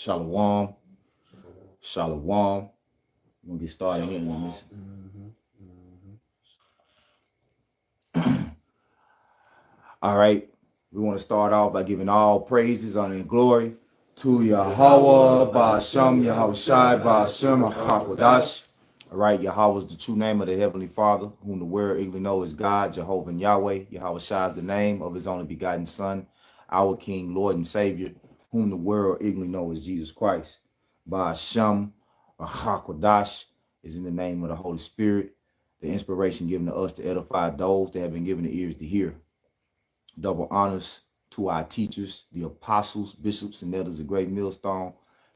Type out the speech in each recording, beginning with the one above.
Shalom. Shalom. We're going to get started here in a minute. All right. We want to start off by giving all praises, honor, and glory to Yahweh, Ba'ashem, Yahushai, Ba'ashem, HaKodash. All right. Yahweh is the true name of the Heavenly Father, whom the world eagerly know is God, Jehovah and Yahweh. Yahushai is the name of his only begotten Son, our King, Lord, and Savior, whom the world eagerly know is Jesus Christ. Ba'ashem, HaKodash is in the name of the Holy Spirit, the inspiration given to us to edify those that have been given the ears to hear. Double honors to our teachers, the apostles, bishops, and elders of Great Millstone.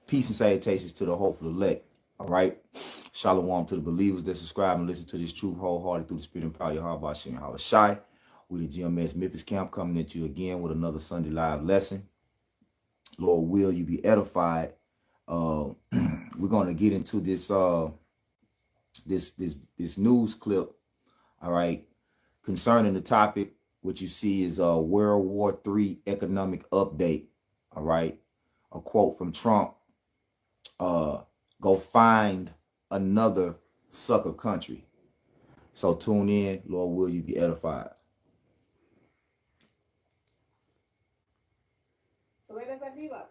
Peace and salutations to the hopeful elect. All right. Shalom to the believers that subscribe and listen to this truth wholehearted through the Spirit and power of Yahweh Hashem Yahushai. We the GMS Memphis Camp coming at you again with another Sunday live lesson. Lord, will you be edified? We're going to get into this this news clip. All right, concerning the topic. What you see is a World War III economic update. All right. A quote from Trump. Go find another sucker country. So tune in. Lord, will you be edified? So where does that leave us?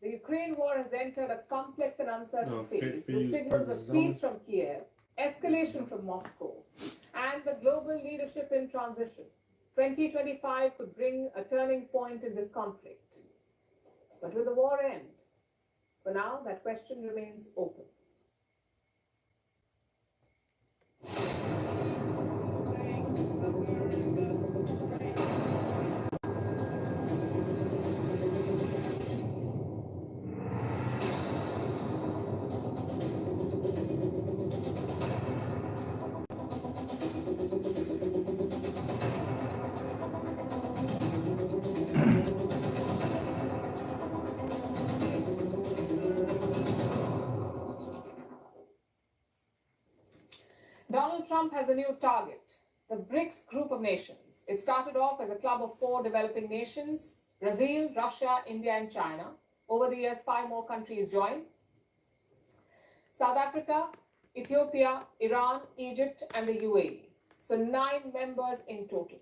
The Ukraine war has entered a complex and uncertain phase with signals of peace from Kiev, escalation from Moscow, and the global leadership in transition. 2025 could bring a turning point in this conflict. But will the war end? For now, that question remains open. Donald Trump has a new target, the BRICS group of nations. It started off as a club of 4 developing nations, Brazil, Russia, India, and China. Over the years, 5 more countries joined. South Africa, Ethiopia, Iran, Egypt, and the UAE. So 9 members in total.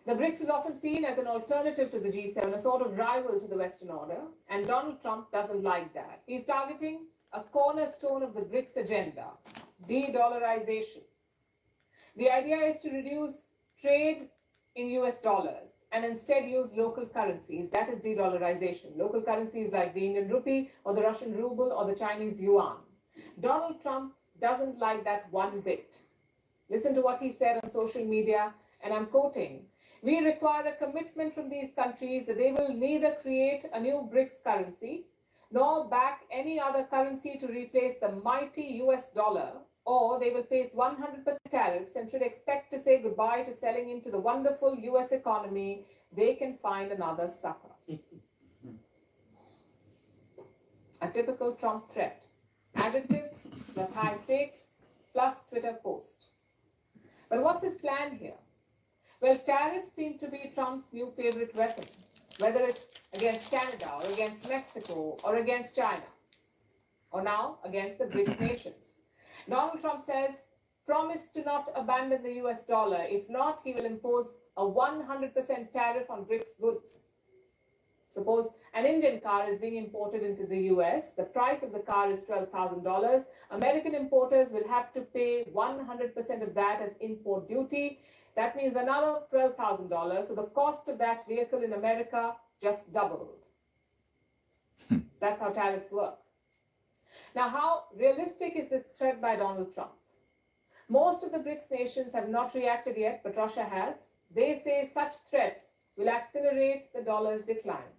The BRICS is often seen as an alternative to the G7, a sort of rival to the Western order, and Donald Trump doesn't like that. He's targeting a cornerstone of the BRICS agenda, de-dollarization. The idea is to reduce trade in US dollars and instead use local currencies. That is de-dollarization. Local currencies like the Indian rupee or the Russian ruble or the Chinese yuan. Donald Trump doesn't like that one bit. Listen to what he said on social media, and I'm quoting, "We require a commitment from these countries that they will neither create a new BRICS currency nor back any other currency to replace the mighty US dollar, or they will face 100% tariffs and should expect to say goodbye to selling into the wonderful US economy. They can find another sucker." A typical Trump threat. Adjectives plus high stakes plus Twitter post. But what's his plan here? Well, tariffs seem to be Trump's new favorite weapon, whether it's against Canada or against Mexico or against China, or now against the BRICS nations. Donald Trump says, promise to not abandon the US dollar. If not, he will impose a 100% tariff on BRICS goods. Suppose an Indian car is being imported into the US. The price of the car is $12,000. American importers will have to pay 100% of that as import duty. That means another $12,000. So the cost of that vehicle in America just doubled. That's how tariffs work. Now, how realistic is this threat by Donald Trump? Most of the BRICS nations have not reacted yet, but Russia has. They say such threats will accelerate the dollar's decline.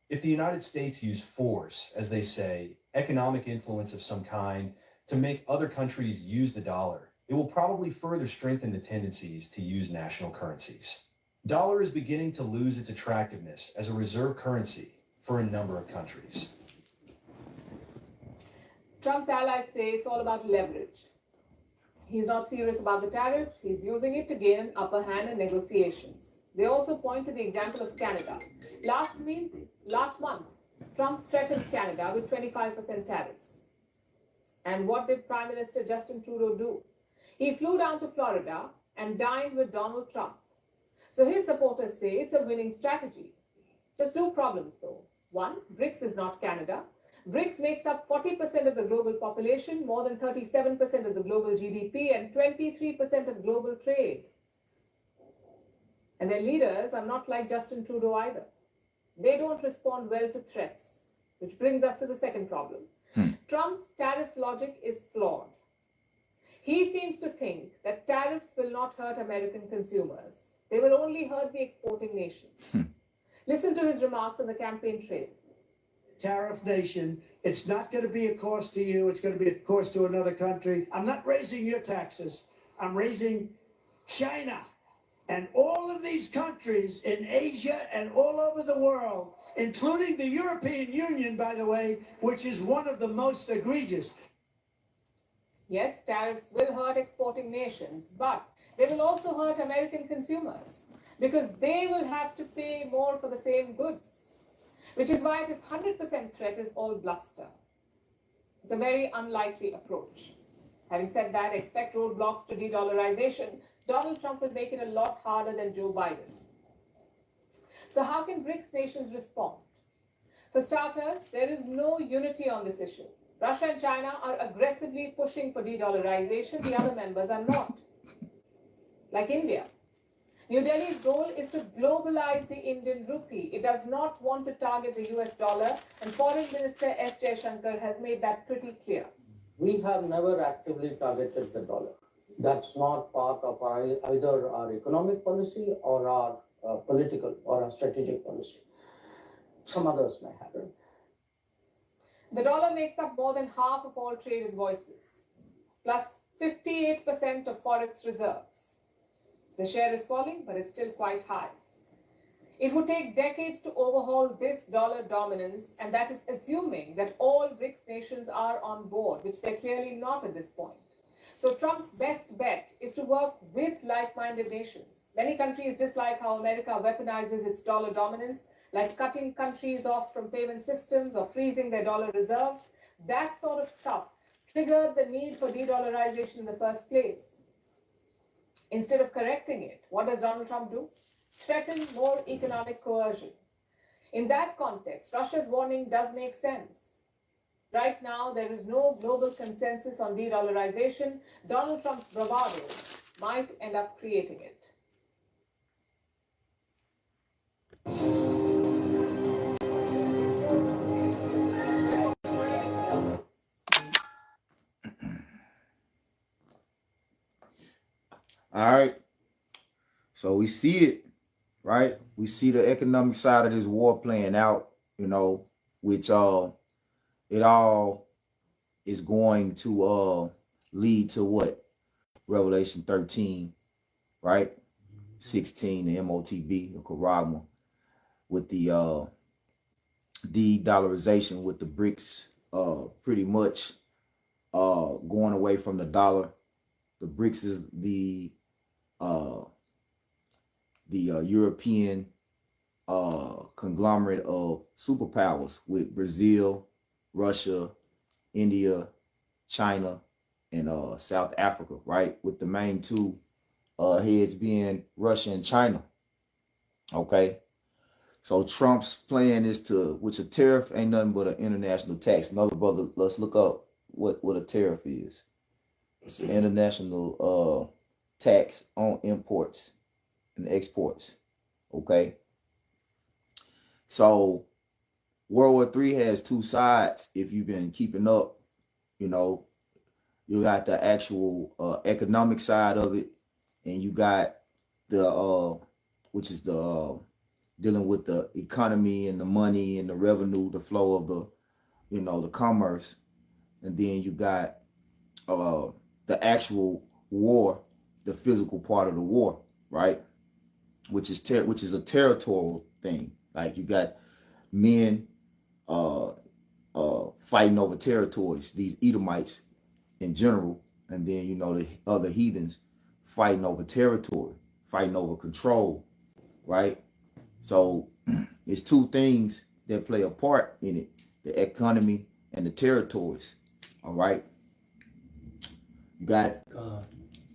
If the United States used force, as they say, economic influence of some kind, to make other countries use the dollar, it will probably further strengthen the tendencies to use national currencies. Dollar is beginning to lose its attractiveness as a reserve currency for a number of countries. Trump's allies say it's all about leverage. He's not serious about the tariffs. He's using it to gain an upper hand in negotiations. They also point to the example of Canada. Last month, Trump threatened Canada with 25% tariffs. And what did Prime Minister Justin Trudeau do? He flew down to Florida and dined with Donald Trump. So his supporters say it's a winning strategy. Just two problems though. One, BRICS is not Canada. BRICS makes up 40% of the global population, more than 37% of the global GDP, and 23% of global trade. And their leaders are not like Justin Trudeau either. They don't respond well to threats, which brings us to the second problem. Trump's tariff logic is flawed. He seems to think that tariffs will not hurt American consumers. They will only hurt the exporting nations. Listen to his remarks on the campaign trail. Tariff nation, it's not going to be a cost to you. It's going to be a cost to another country. I'm not raising your taxes. I'm raising China and all of these countries in Asia and all over the world, including the European Union, by the way, which is one of the most egregious. Yes, tariffs will hurt exporting nations, but they will also hurt American consumers because they will have to pay more for the same goods, which is why this 100% threat is all bluster. It's a very unlikely approach. Having said that, expect roadblocks to de-dollarization. Donald Trump will make it a lot harder than Joe Biden. So how can BRICS nations respond? For starters, there is no unity on this issue. Russia and China are aggressively pushing for de-dollarization. The other members are not. Like India. New Delhi's goal is to globalize the Indian rupee. It does not want to target the US dollar, and Foreign Minister S. Jaishankar has made that pretty clear. We have never actively targeted the dollar. That's not part of either our economic policy or our political or our strategic policy. Some others may have it. The dollar makes up more than half of all trade invoices, plus 58% of forex reserves. The share is falling, but it's still quite high. It would take decades to overhaul this dollar dominance, and that is assuming that all BRICS nations are on board, which they're clearly not at this point. So Trump's best bet is to work with like-minded nations. Many countries dislike how America weaponizes its dollar dominance, like cutting countries off from payment systems or freezing their dollar reserves. That sort of stuff triggered the need for de-dollarization in the first place. Instead of correcting it, what does Donald Trump do? Threaten more economic coercion. In that context, Russia's warning does make sense. Right now, there is no global consensus on de-dollarization. Donald Trump's bravado might end up creating it. All right. So we see it, right? We see the economic side of this war playing out, which it all is going to lead to what? Revelation 13, right? 16, the MOTB, the Karagma, with the de-dollarization, with the BRICS pretty much going away from the dollar. The BRICS is the European conglomerate of superpowers with Brazil, Russia, India, China, and South Africa, right? With the main two heads being Russia and China. Okay. So Trump's plan is which a tariff ain't nothing but an international tax. Another brother, let's look up what a tariff is. It's an international tax on imports and exports. Okay. So World War III has two sides. If you've been keeping up, you got the actual economic side of it, and you got the which is the dealing with the economy and the money and the revenue, the flow of the commerce, and then you got the actual war, the physical part of the war, right? Which is a territorial thing. Like you got men fighting over territories, these Edomites in general, and then the other heathens fighting over territory, fighting over control, right? So it's two things that play a part in it, the economy and the territories. All right. You got it.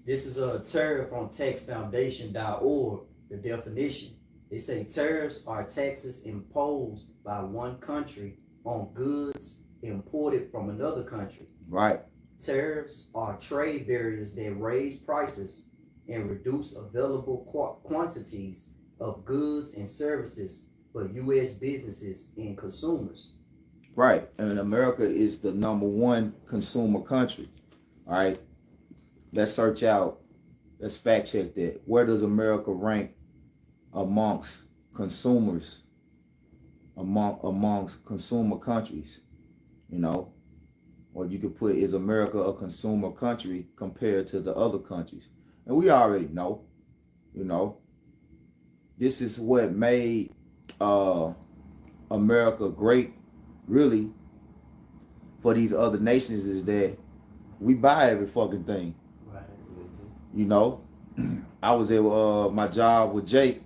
This is a tariff on taxfoundation.org, the definition. They say tariffs are taxes imposed by one country on goods imported from another country. Right. Tariffs are trade barriers that raise prices and reduce available quantities of goods and services for U.S. businesses and consumers. Right. And America is the #1 consumer country. All right. Let's search out. Let's fact check that. Where does America rank amongst consumers, amongst consumer countries? You know, or you could put, is America a consumer country compared to the other countries? And we already know, you know, this is what made America great, really, for these other nations, is that we buy every fucking thing. Right. You know, I was at my job with Jake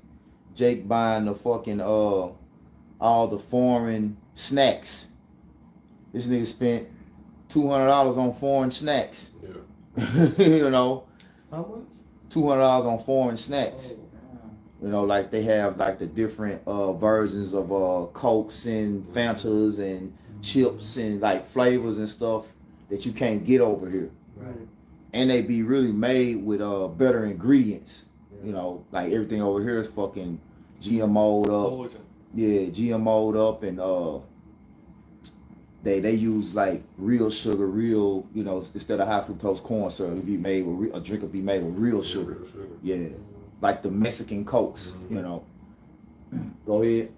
buying the fucking all the foreign snacks. This nigga spent $200 on foreign snacks. Yeah. You know, how much? $200 on foreign snacks. Oh. You know, like they have like the different versions of Cokes and Fantas and chips and like flavors and stuff that you can't get over here. Right. And they be really made with better ingredients. You know, like everything over here is fucking GMO'd up. Yeah, GMO'd up, and they use like real sugar, real, you know, instead of high fructose corn syrup, it be made with a drink will be made with real sugar. Yeah, like the Mexican Cokes, you know. Go ahead.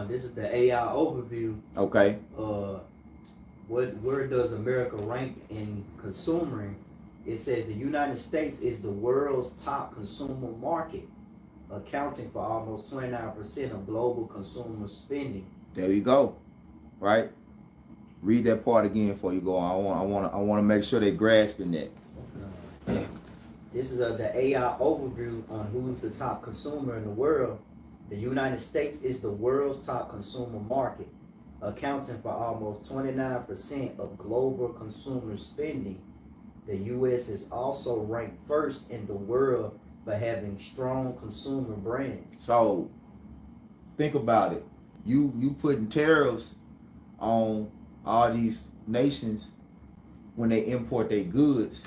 This is the AI overview. Okay. Where does America rank in consuming? It says the United States is the world's top consumer market, accounting for almost 29% of global consumer spending. There you go. Right. Read that part again before you go on. I want to make sure they're grasping that. This is the AI overview on who's the top consumer in the world. The United States is the world's top consumer market, accounting for almost 29% of global consumer spending. The U.S. is also ranked first in the world for having strong consumer brands. So, think about it. You putting tariffs on all these nations when they import their goods.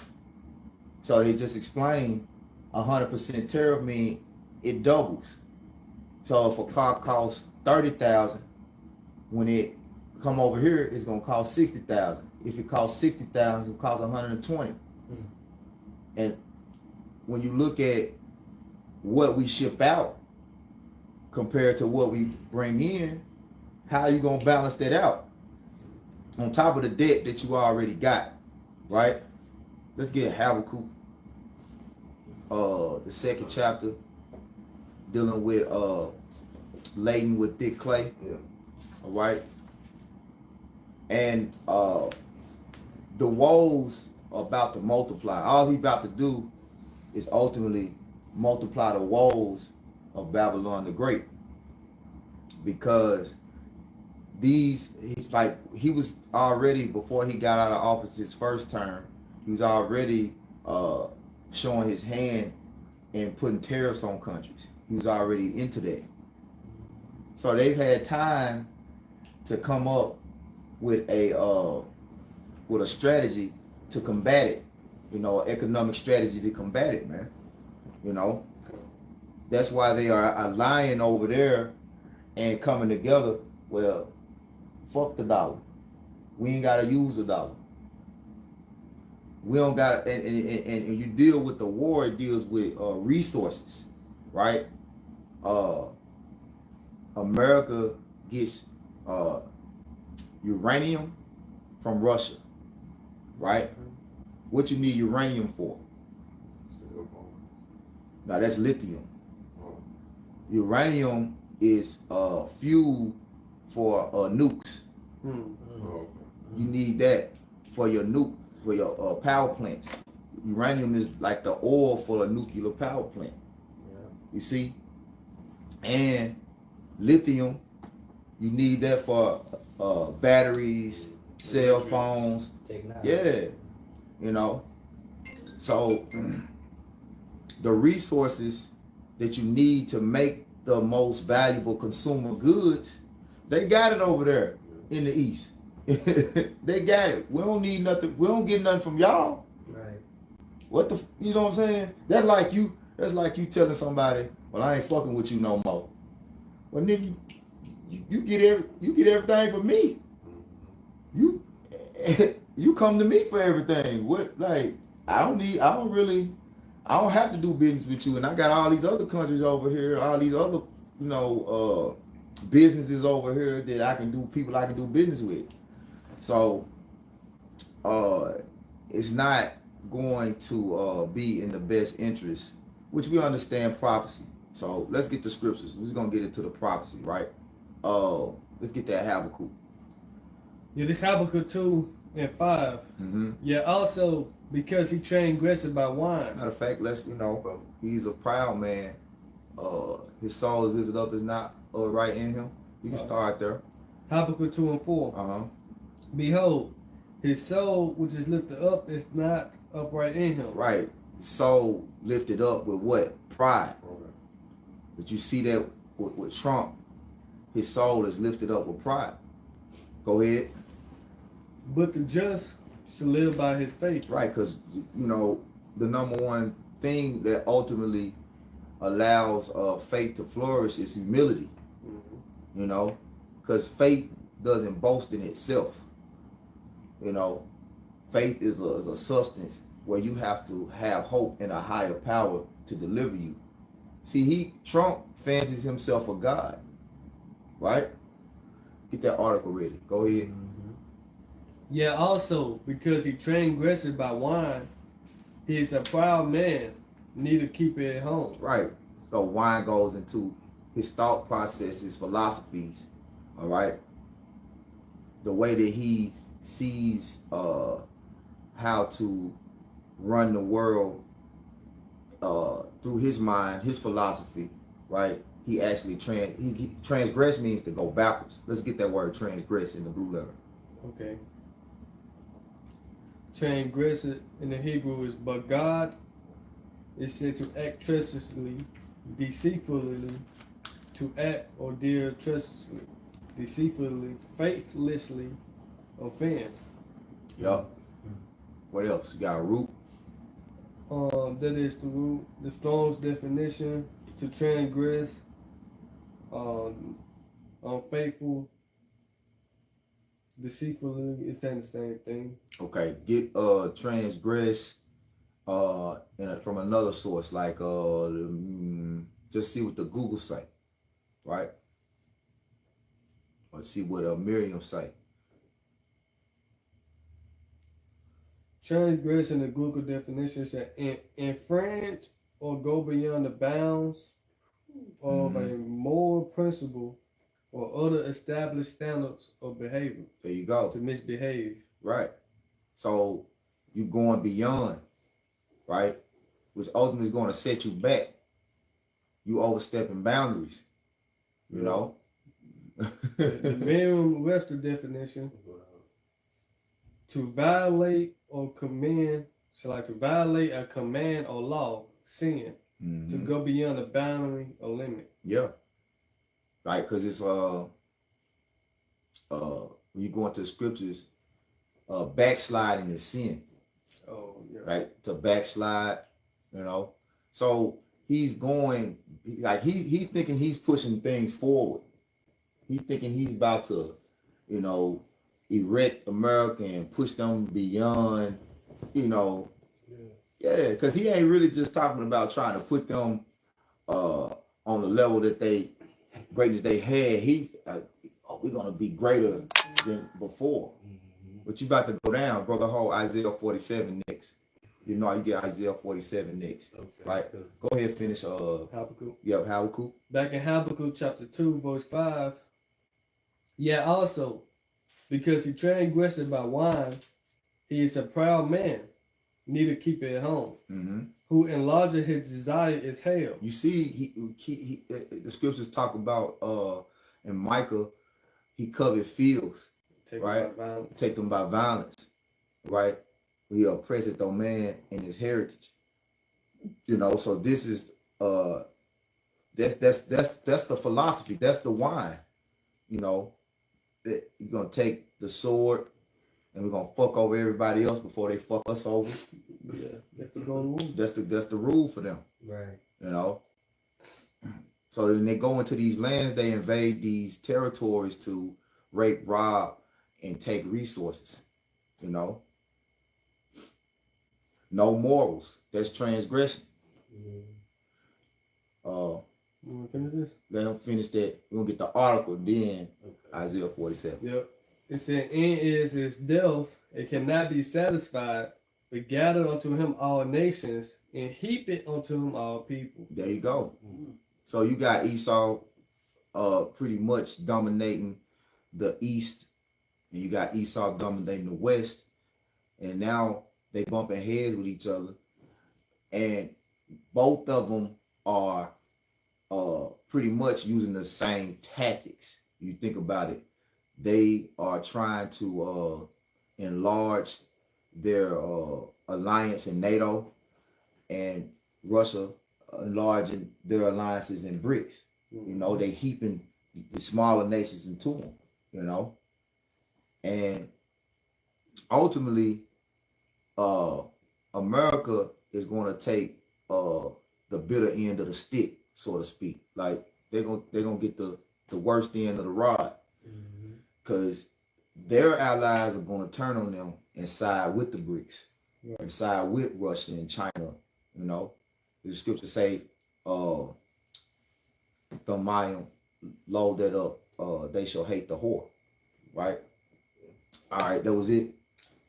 So they just explained 100% tariff mean it doubles. So if a car costs $30,000, when it come over here, it's gonna cost $60,000. If it costs $60,000, it costs $120,000. And when you look at what we ship out compared to what we bring in, how are you gonna balance that out? On top of the debt that you already got, right? Let's get Habakkuk, the 2nd chapter, dealing with laden with thick clay. Yeah. All right. And the woes are about to multiply. All he's about to do is ultimately multiply the woes of Babylon the Great. Because these, like, he was already, before he got out of office his first term, he was already showing his hand and putting tariffs on countries. He was already into that. So they've had time to come up with a strategy to combat it. You know, economic strategy to combat it, man. You know, that's why they are allying over there and coming together. Well, fuck the dollar. We ain't gotta use the dollar. We don't got, and you deal with the war. It deals with resources, right? America gets uranium from Russia, right? What you need uranium for? Now that's lithium. Uranium is fuel for nukes. You need that for your nuke, for your power plants. Uranium is like the oil for a nuclear power plant. You see? And lithium You need that for batteries, cell phones. Technology. Yeah, you know. So the resources that you need to make the most valuable consumer goods, they got it over there in the East. They got it. We don't need nothing. We don't get nothing from y'all. Right. What the? You know what I'm saying? That's like you telling somebody, "Well, I ain't fucking with you no more." Well, nigga, you get everything from me. You you come to me for everything. What, like, I don't have to do business with you, and I got all these other countries over here, all these other, businesses over here that I can do business with. So, it's not going to be in the best interest, which we understand prophecy. So let's get the scriptures. We're gonna get into the prophecy, right? Let's get that Habakkuk. Yeah, this Habakkuk 2 and 5. Mm-hmm. Yeah, also because he transgressed by wine. Matter of fact, he's a proud man. His soul is lifted up, is not right in him. You can start there. Habakkuk 2 and 4. Uh-huh. Behold, his soul which is lifted up is not upright in him. Right. Soul lifted up with what? Pride. But you see that with Trump, his soul is lifted up with pride. Go ahead. But the just shall live by his faith. Right, because, the number one thing that ultimately allows faith to flourish is humility. Mm-hmm. Because faith doesn't boast in itself. Faith is a substance where you have to have hope in a higher power to deliver you. See, Trump fancies himself a god, right? Get that article ready. Go ahead. Mm-hmm. Yeah, also because he transgressed by wine, he is a proud man, neither keep it at home. Right. So wine goes into his thought processes, philosophies. All right. The way that he sees how to run the world through his mind, his philosophy, right? He actually transgress means to go backwards. Let's get that word transgress in the blue letter. Okay. Transgress in the Hebrew is but God is said to act treacherously, deceitfully, to act or deal treacherously, deceitfully, faithlessly, offend. Yup. What else? You got a root? That is the root. The Strong's definition to transgress, unfaithful, deceitfully. It's saying the same thing. Okay. Get transgress from another source, like just see what the Google say, right? Let's see what Miriam say. Transgress in the Google definition said infringe or go beyond the bounds of a moral principle or other established standards of behavior. There you go. To misbehave. Right. So you going beyond, right? Which ultimately is going to set you back. You overstepping boundaries, you know? The Merriam-Webster definition, to violate or command, so like to violate a command or law, sin, to go beyond a boundary or limit. Yeah. Right, because it's when you go into the scriptures, backsliding is sin. Oh, yeah. Right? To backslide, So he's going, like he's thinking he's pushing things forward. He's thinking he's about to, erect America and push them beyond, yeah, because he ain't really just talking about trying to put them on the level that greatness they had. He's we're gonna be greater than before. But you about to go down, brother. Whole Isaiah 47 next. You get Isaiah 47 next, right? Go ahead, finish. Habakkuk. Yep, Habakkuk. Back in Habakkuk chapter 2, verse 5. Yeah, also, because he transgressed by wine, he is a proud man, neither keep it at home. Who enlarges his desire is hell. You see, he the scriptures talk about in Micah he covered fields, Take right? by violence. Take them by violence, right? He oppressed the man in his heritage. You know, so this is that's the philosophy. That's the wine. You know, that you're gonna take the sword and we're gonna fuck over everybody else before they fuck us over. Yeah, that's the golden rule. That's the rule for them. Right. You know. So then they go into these lands, they invade these territories to rape, rob, and take resources. You know. No morals. That's transgression. You want to finish this? Let them finish that. We're gonna get the article, then Isaiah 47. Yep. It said, "In is his death, it cannot be satisfied, but gathered unto him all nations, and heap it unto him all people." There you go. So you got Esau pretty much dominating the east, and you got Esau dominating the west, and now they bumping heads with each other, and both of them are pretty much using the same tactics. You think about it, they are trying to enlarge their alliance in NATO, and Russia enlarging their alliances in BRICS. You know, they heaping the smaller nations into them, you know. And ultimately, America is going to take the bitter end of the stick, so to speak. Like they're gonna get the worst end of the rod, because their allies are going to turn on them and side with the BRICS, and side with Russia and China. You know, the scripture say, "The Mayim load that up. They shall hate the whore." Right. All right, that was it.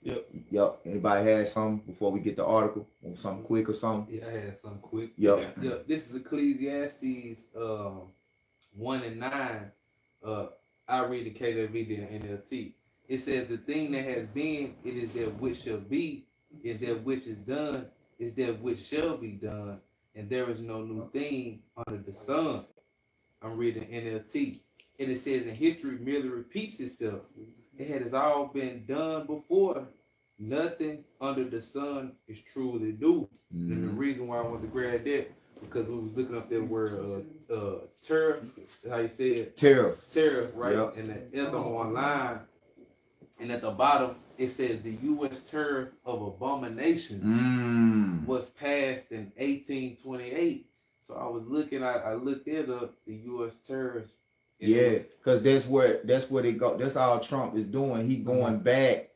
Yep. Anybody had something before we get the article? Or something quick or something? Yeah, I had something quick. Yep. This is Ecclesiastes 1 and 9. I read the KJV and NLT. It says, "The thing that has been, it is that which shall be, is that which is done, is that which shall be done, and there is no new thing under the sun." I'm reading NLT. And it says, "And history merely repeats itself. It has all been done before. Nothing under the sun is truly new." And the reason why I wanted to grab that, because we was looking up that word tariff, how you say it? Tariff, right? Yep. And the other one line, and at the bottom it says the U.S. tariff of abomination was passed in 1828. So I was looking, I looked it up, the U.S. tariffs. Yeah, because that's where they go. That's all Trump is doing. He going back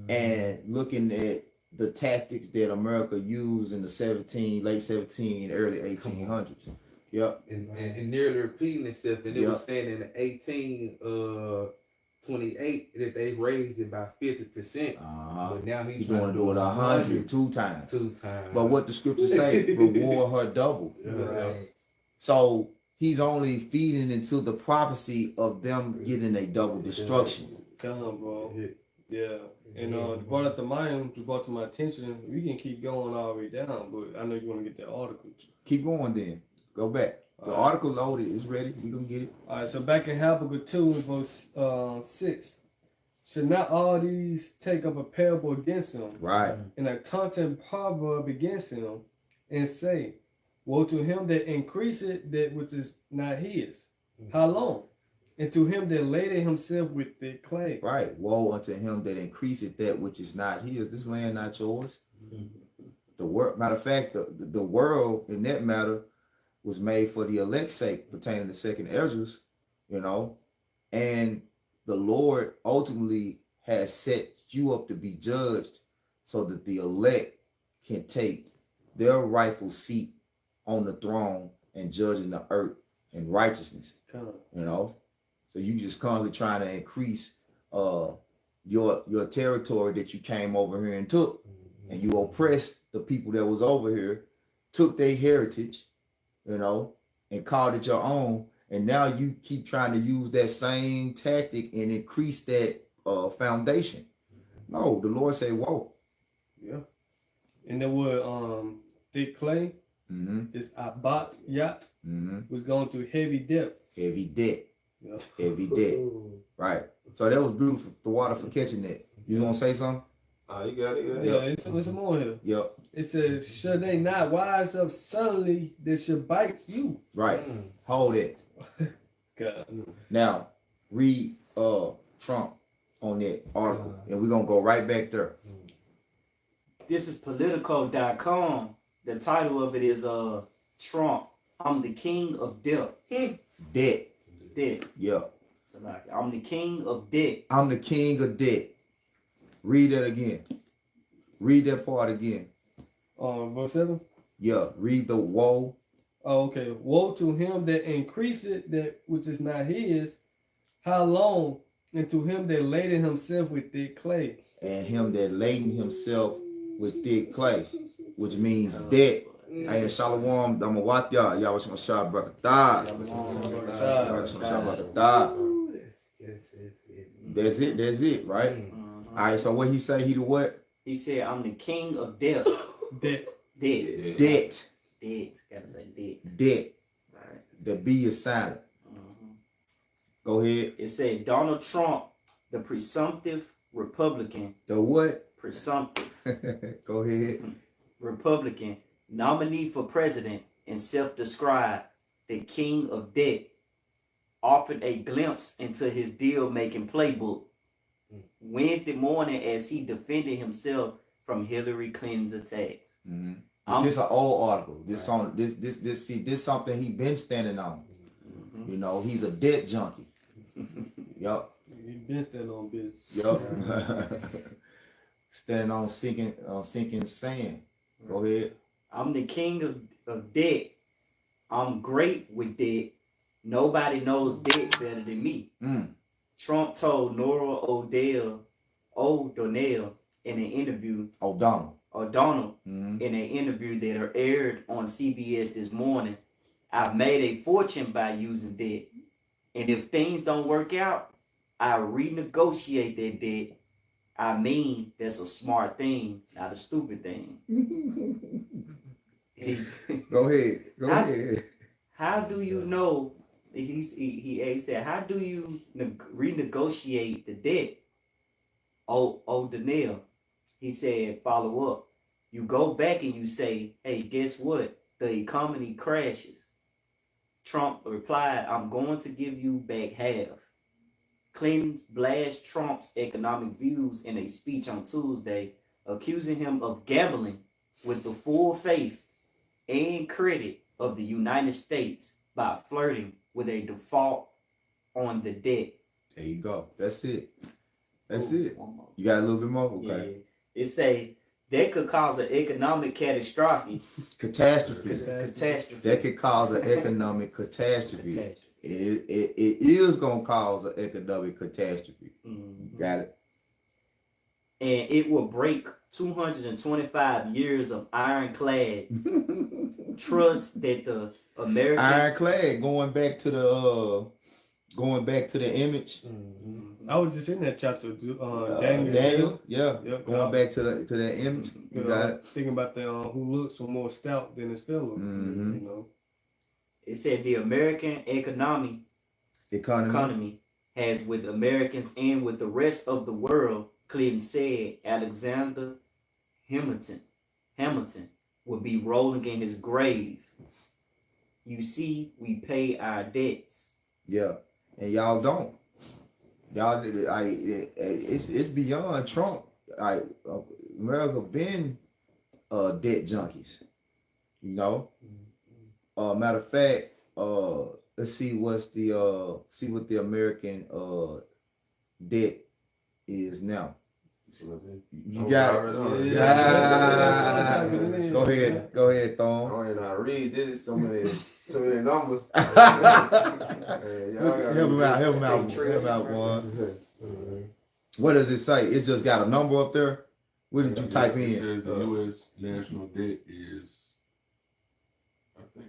and looking at the tactics that America used in the late 17, early 1800s. Yep. And nearly repeating itself. And it was saying in the 1828 that they raised it by 50%. But now he's going to do it 100, two times. But But what the scriptures say, reward her double. Right. So he's only feeding into the prophecy of them getting a double destruction. Come on, bro. Yeah. And brought up the mind, brought to my attention. We can keep going all the way down, but I know you want to get that article. Keep going then. Go back. The article loaded. It's ready. We gonna get it. All right. So back in Habakkuk 2, verse 6. "Should not all these take up a parable against him, Right. and a taunting proverb against him, and say, Woe to him that increaseth that which is not his. How long? And to him that laded himself with the clay." Right. Woe unto him that increaseth that which is not his. This land not yours. The world. Matter of fact, the world in that matter was made for the elect's sake, pertaining to second Esdras, you know, and the Lord ultimately has set you up to be judged so that the elect can take their rightful seat on the throne and judging the earth in righteousness. You know, so you just constantly trying to increase your territory that you came over here and took, and you oppressed the people that was over here, took their heritage, you know, and called it your own, and now you keep trying to use that same tactic and increase that foundation. No, the Lord say, "Whoa." Yeah. And the word thick clay is abat yat, was going through heavy depths. Heavy debt. Yeah. Heavy debt. Right. So that was beautiful. The water for catching that. You gonna say something? You got it. Yeah, it's more here. Yep. It says, should they not wise up suddenly that should bite you? Right. Hold it. God. Now, read Trump on that article, and we're gonna go right back there. This is Politico.com. The title of it is Trump, I'm the king of debt. Debt. Debt. Yeah. I'm the king of debt. I'm the king of debt. Read that again. Read that part again. Verse 7? Yeah. Read the woe. Oh, okay. Woe to him that increaseth that which is not his. How long? And to him that laden himself with thick clay. And him that laden himself with thick clay, which means debt. Hey, Shalom, I'm gonna watch y'all. Y'all was some shot brother die. That's it, right? All right, so what he say? He the what? He said, I'm the king of debt. Debt. Debt. Debt. Debt. Gotta say debt. Debt. Right. The B is silent. Go ahead. It said Donald Trump, the presumptive Republican. The what? Presumptive. Go ahead. Republican nominee for president and self-described the king of debt, offered a glimpse into his deal-making playbook Wednesday morning as he defended himself from Hillary Clinton's attacks. Is this an old article? This on this something he been standing on. You know, he's a debt junkie. Yup. He been standing on business. Yup. Standing on sinking sand. Go ahead. I'm the king of debt. I'm great with debt. Nobody knows debt better than me. Trump told Nora O'Donnell in an interview. O'Donnell. In an interview that aired on CBS this morning. I've made a fortune by using debt. And if things don't work out, I renegotiate that debt. I mean, that's a smart thing, not a stupid thing. Go ahead. How do you know? He said, how do you renegotiate the debt? O'Donnell. He said, follow up. You go back and you say, hey, guess what? The economy crashes. Trump replied, I'm going to give you back half. Clinton blasted Trump's economic views in a speech on Tuesday, accusing him of gambling with the full faith and credit of the United States by flirting with a default on the debt. There you go. That's it. You got a little bit more? Okay. Yeah. It say that could cause an economic catastrophe. Catastrophe. That could cause an economic catastrophe. It is going to cause an economic catastrophe. Got it? And it will break 225 years of ironclad trust that the American... Ironclad, going back to the image. I was just in that chapter, Daniel. Yeah. Yep, going back to that image. You got it. Thinking about the who looks more stout than his fellow. You know. It said the American economy has with Americans and with the rest of the world, Clinton said Alexander Hamilton would be rolling in his grave. You see, we pay our debts. Yeah, and y'all don't. Y'all, it's beyond Trump. America been debt junkies. You know. Matter of fact, let's see what the American debt is now. You got it. Yeah. Go ahead, Thorne. I ain't not read this. So many numbers. Help him out, one. What does it say? It just got a number up there. What did you type in? It says the U.S. national debt is, I think,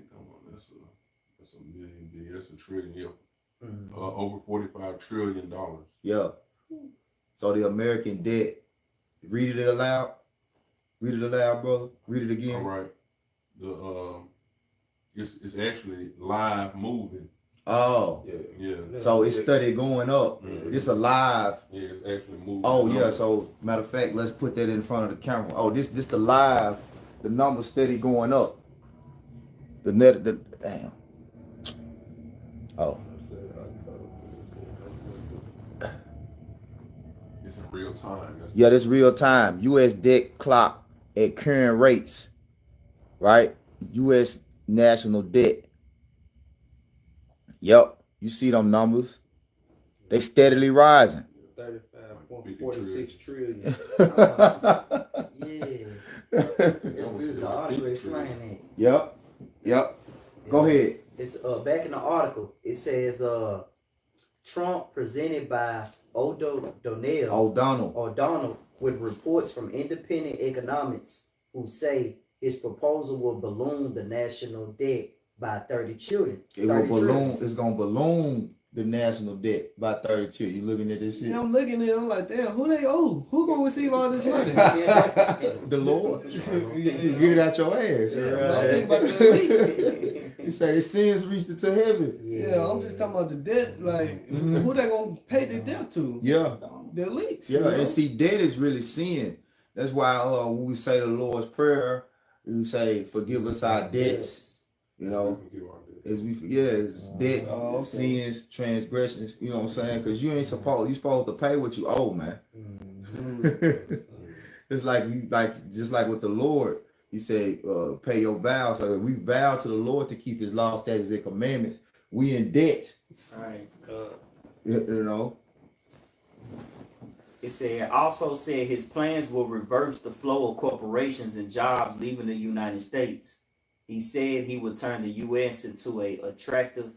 that's a million billion, that's a trillion, yeah. Over $45 trillion. Yeah. So the American debt, read it aloud. Read it aloud, brother. Read it again. All right. It's actually live moving. Oh, Yeah. so it started going up. It's alive. Yeah, it's actually moving. Oh yeah. So matter of fact, let's put that in front of the camera. Oh, this the live. The number steady going up. The net. The damn. Oh. It's in real time. Yeah, this real time. U.S. debt clock at current rates. Right. U.S. national debt. Yep. You see them numbers. They steadily rising. 35.46 trillion. The article explaining it. Yep. Go ahead. It's back in the article. It says Trump presented by O'Donnell with reports from independent economists who say his proposal will balloon the national debt by 30 trillion. It will balloon. It's gonna balloon the national debt by 30 trillion. You looking at this shit? Yeah, I'm looking at it. I'm like, damn, who they owe? Who gonna receive all this money? The Lord. You get it out your ass. I'm thinking about the elites. You say the sins reached it to heaven. Yeah, I'm just talking about the debt. Like, who they gonna pay their debt to? Yeah. The elites. Yeah, you know? and see, debt is really sin. That's why when we say the Lord's Prayer, we say, forgive us our debts. You know, it's debt, sins, transgressions. You know what I'm saying? Because you supposed to pay what you owe, man. It's just like with the Lord, He said, pay your vows. So we vow to the Lord to keep His laws, statutes, and commandments. We in debt. Right. You know. It also said his plans will reverse the flow of corporations and jobs leaving the United States. He said he would turn the U.S. into an attractive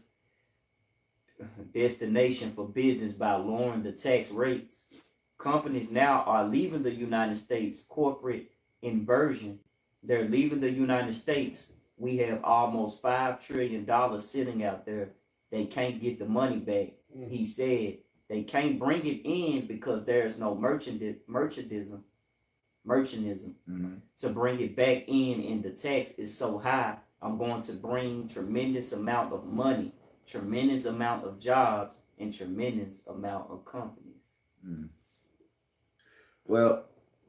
destination for business by lowering the tax rates. Companies now are leaving the United States. Corporate inversion. They're leaving the United States. We have almost $5 trillion sitting out there. They can't get the money back. He said they can't bring it in because there's no merchandism. To bring it back in, and the tax is so high, I'm going to bring tremendous amount of money, tremendous amount of jobs, and tremendous amount of companies. Well,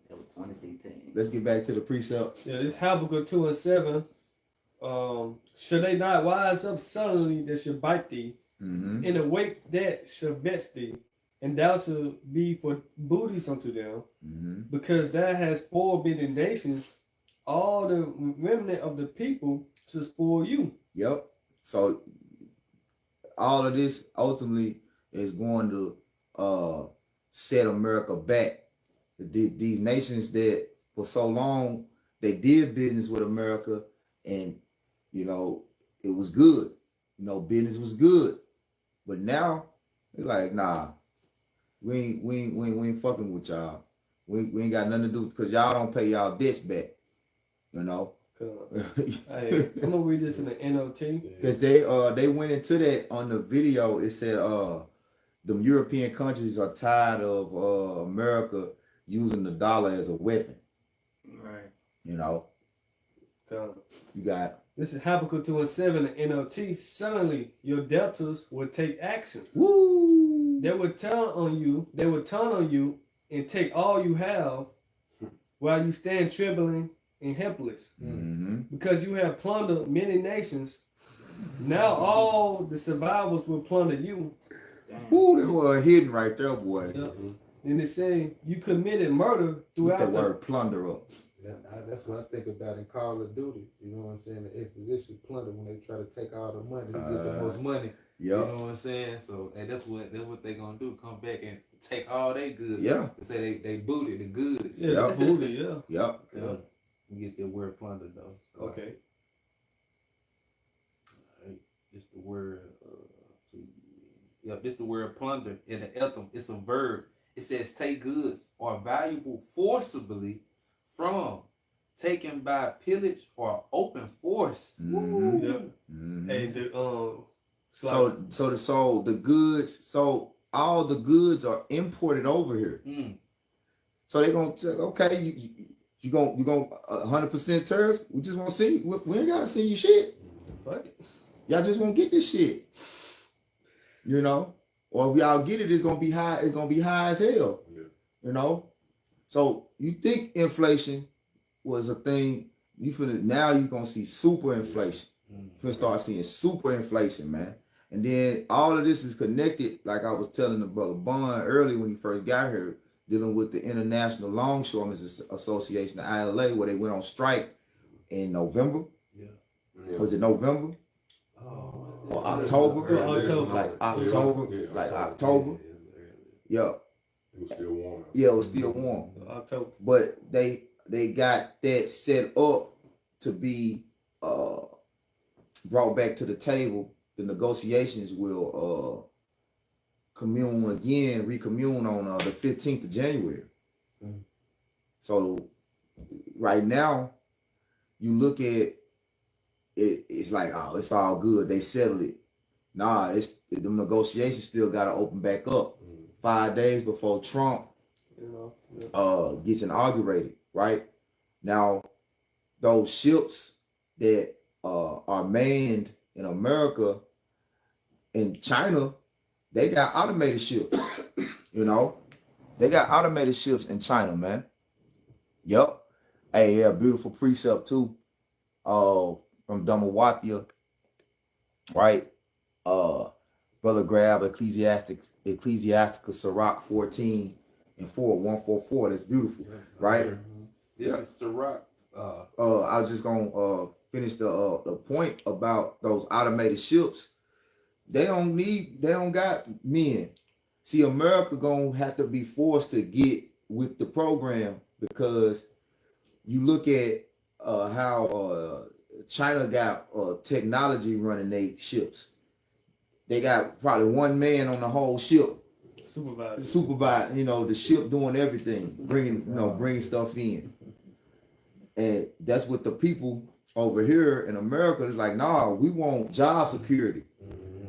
that was 2016. Let's get back to the precept. Yeah, this Habakkuk 2:7. Should they not rise up suddenly that should bite thee, and awake that shall vex thee, and thou shalt be for booties unto them, because thou hast spoiled many nations, all the remnant of the people shall spoil you. Yep. So all of this ultimately is going to set America back. These nations that for so long they did business with America, and you know it was good. You know, business was good, but now they're like, nah, we ain't fucking with y'all. We ain't got nothing to do because y'all don't pay y'all debts back. You know. Hey, I'm gonna read this in the NOT because they went into that on the video. It said the European countries are tired of America using the dollar as a weapon. Right. You know. You got. This is Habakkuk 2:7 in NLT. Suddenly, your debtors will take action. Woo! They will turn on you. They will turn on you and take all you have, while you stand trembling and helpless, because you have plundered many nations. Now all the survivors will plunder you. Ooh, they were hidden right there, boy. Yep. And they say you committed murder throughout the word plunder up. That's what I think about in Call of Duty. You know what I'm saying? The exposition plunder when they try to take all the money, who get the most money. Yep. You know what I'm saying? So, and that's what they gonna do. Come back and take all they goods. Yeah. They say they booted the goods. Yeah, booty. Yeah. Yep. You get the word plunder though. So. Okay. It's the word. It's the word plunder in the Etham. It's a verb. It says take goods or valuable forcibly from, taken by pillage or open force. Hey, so the goods. So all the goods are imported over here. So they gonna say, okay, you gonna 100% tariffs. We just want to see. We ain't gotta send you shit. Fuck it. Y'all just won't get this shit. You know, or if y'all get it, it's gonna be high. It's gonna be high as hell. Yeah. You know, so you think inflation was a thing? Now you gonna see super inflation. You're gonna start seeing super inflation, man. And then all of this is connected, like I was telling the brother Bond early when he first got here, dealing with the International Longshoremen Association, the ILA, where they went on strike in November. Yeah. Was it November? Or October? Like October. Yeah. It was still warm. Yeah, it was still warm. October. But they got that set up to be brought back to the table. The negotiations will recommune on the 15th of January. Mm. So right now, you look at it, it's like, oh, it's all good. They settled it. Nah, the negotiations still got to open back up 5 days before Trump gets inaugurated, right? Now, those ships that are manned in America, in China, they got automated ships. You know, they got automated ships in China, man. Yep. Hey, yeah, beautiful precept too. From Dhammawathya, right? Brother Grab Ecclesiastica Sirach 14 and 4, 144. That's beautiful, right? This is Sirach. I was just gonna finish the point about those automated ships. They don't got men. See, America gonna have to be forced to get with the program, because you look at how China got technology running their ships. They got probably one man on the whole ship. Supervise, the ship doing everything, bringing stuff in. And that's what the people over here in America is like, nah, we want job security.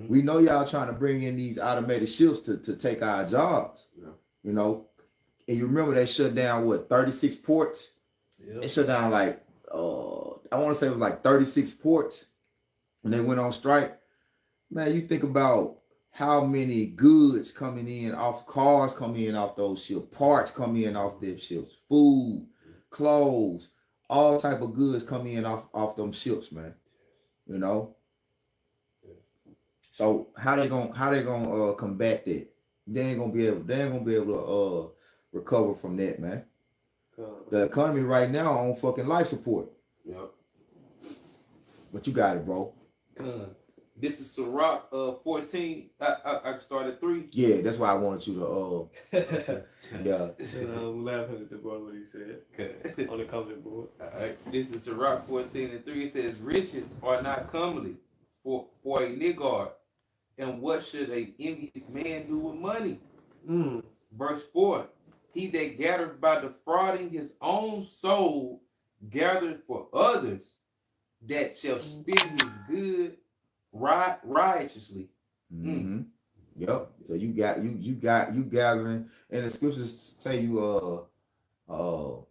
We know y'all trying to bring in these automated ships to take our jobs. Yeah. And you remember they shut down 36 ports? Yep. They shut down like I want to say it was like 36 ports when they went on strike. Man, you think about how many goods coming in off cars, coming in off those ships, parts coming in off them ships, food, clothes, all type of goods coming in off them ships, man. So how they gonna combat that? They ain't gonna be able to recover from that, man. The economy right now on fucking life support. Yep. But you got it, bro. This is Sirach 14. I started 3. Yeah, that's why I wanted you to yeah. I'm laughing at the boy what he said on the comment board. All right. This is Sirach 14 and 3. It says, riches are not comely for a niggard, and what should a envious man do with money? Verse 4. He that gathereth by defrauding his own soul gathereth for others, that shall spend his good righteously. Mm-hmm. Yep. So you gathering, and the scriptures say you for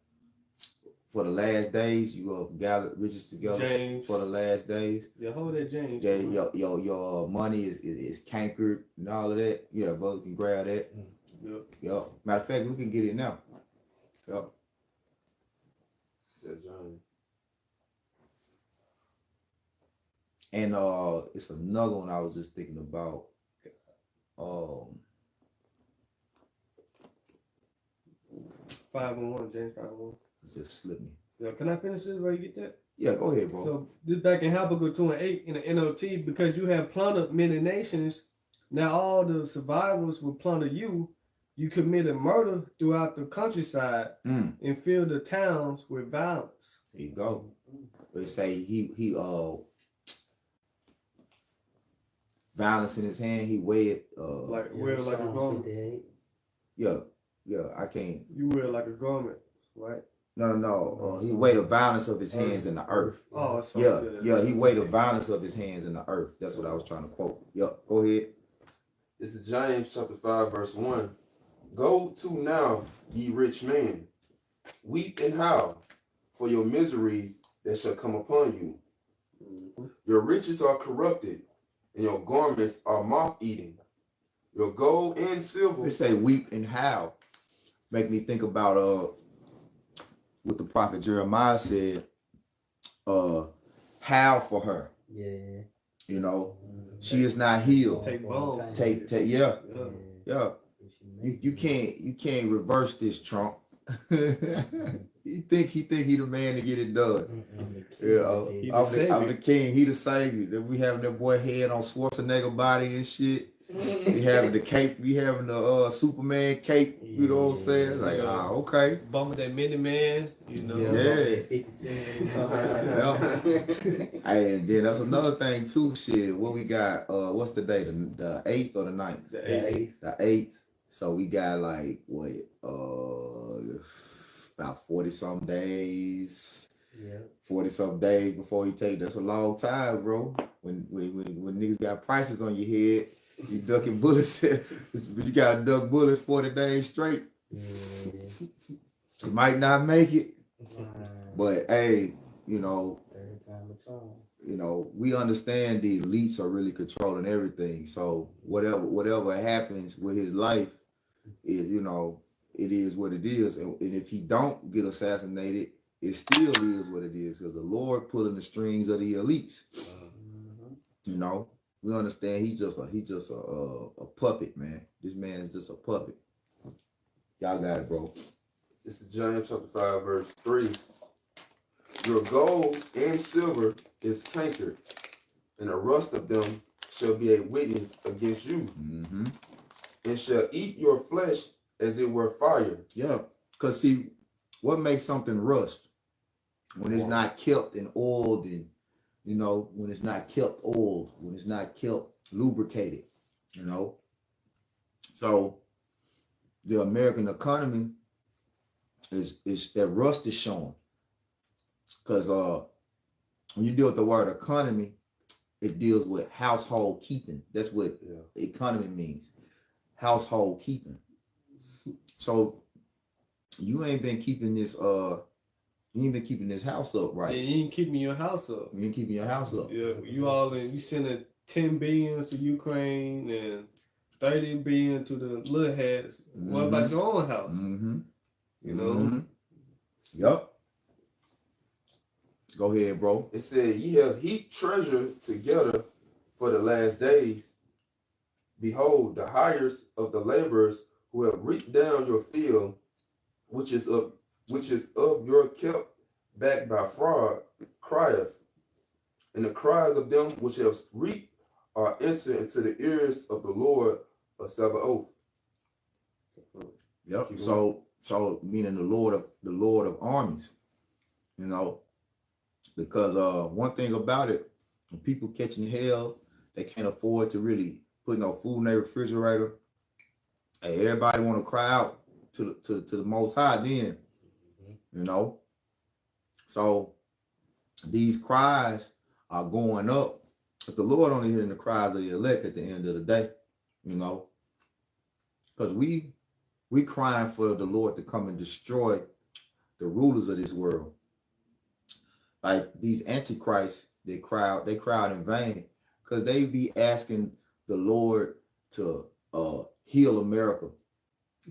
the last days you gather riches together. James. For the last days. Yeah, hold that, James. Yeah, your money is cankered and all of that. Yeah, brother can grab that. Yep. Matter of fact, we can get it now. Yep. That's Johnny. And it's another one I was just thinking about. 5-1, James 5-1. Just slip me. Yeah, can I finish this while you get that? Yeah, go ahead, bro. So this back in Habakkuk 2:8 in the NOT, because you have plundered many nations, now all the survivors will plunder you. You committed murder throughout the countryside and filled the towns with violence. There you go. They say he violence in his hand. He weighed like a garment. Yeah, I can't. You wear like a garment, right? No. He weighed the violence of his hands in the earth. Oh, yeah. He weighed the violence of his hands in the earth. That's what I was trying to quote. Yep. Go ahead. This is James chapter 5 verse 1. Go to now, ye rich men, weep and howl for your miseries that shall come upon you. Your riches are corrupted, and your garments are moth-eating. Your gold and silver. They say weep and howl. Make me think about what the prophet Jeremiah said, howl for her. Yeah. You know, she is not healed. Take bones. Take, yeah. You can't reverse this, Trump. he think he the man to get it done. You know, I'm the king, he the savior. Then we having that boy head on Schwarzenegger body and shit. We having the cape, we having the Superman cape, you know what I'm saying? Like, okay. Bumping that mini man, you know. Yeah. And then that's another thing too, shit. What we got, what's the day? The 8th or the 9th? The 8th. The 8th. So we got like what, about 40-something days. Yeah. 40-something days before you take. That's a long time, bro. When niggas got prices on your head, you ducking bullets. You got to duck bullets 40 days straight. Yeah. You might not make it, but hey, you know, Every time it's on. you know, we understand the elites are really controlling everything. So whatever happens with his life is, you know, it is what it is. And if he don't get assassinated, it still is what it is, because the Lord pulling the strings of the elites. You know, we understand he's just a puppet, man. This man is just a puppet. Y'all got it, bro. This is James chapter 5, verse 3. Your gold and silver is cankered, and the rust of them shall be a witness against you, and shall eat your flesh as it were fire. Yeah, because see, what makes something rust? When it's not kept and oiled, and you know, when it's not kept oiled, when it's not kept lubricated, you know. So the American economy is that rust is showing. Because when you deal with the word economy, it deals with household keeping. That's what economy means. Household keeping. So you ain't been keeping this house up right. Yeah, you ain't keeping your house up. You ain't keeping your house up. Yeah, you sending 10 billion to Ukraine and 30 billion to the little heads. What about your own house? You know? Yup. Go ahead, bro. It said, ye have heaped treasure together for the last days. Behold, the hires of the laborers who have reaped down your field, which is of your kept back by fraud, crieth. And the cries of them which have reaped are entered into the ears of the Lord of Sabaoth. Yep. So meaning the Lord of armies, you know, because one thing about it, when people catching hell, they can't afford to really put no food in their refrigerator. Hey, everybody want to cry out to the Most High then, you know. So these cries are going up, but the Lord only hearing the cries of the elect at the end of the day, you know, because we crying for the Lord to come and destroy the rulers of this world. Like these antichrists, they cry out in vain, because they be asking the Lord to heal America.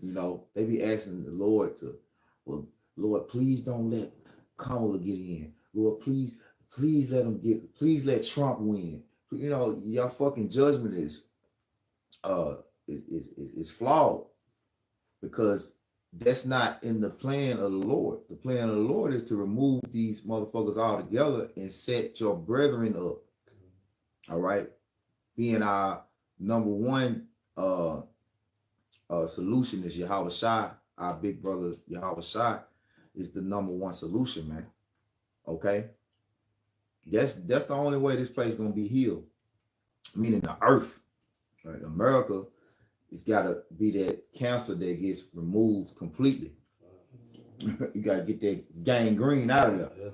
You know, they be asking the Lord to, well, Lord, please don't let Kamala get in. Lord, please let Trump win. You know, your fucking judgment is flawed, because that's not in the plan of the Lord. The plan of the Lord is to remove these motherfuckers all together and set your brethren up. All right, being our number one solution is Yahweh Shai, our big brother Yahweh Shai is the number one solution, man. Okay, that's the only way this place is gonna be healed. Meaning the earth, like America, it's gotta be that cancer that gets removed completely. You gotta get that gangrene out of there.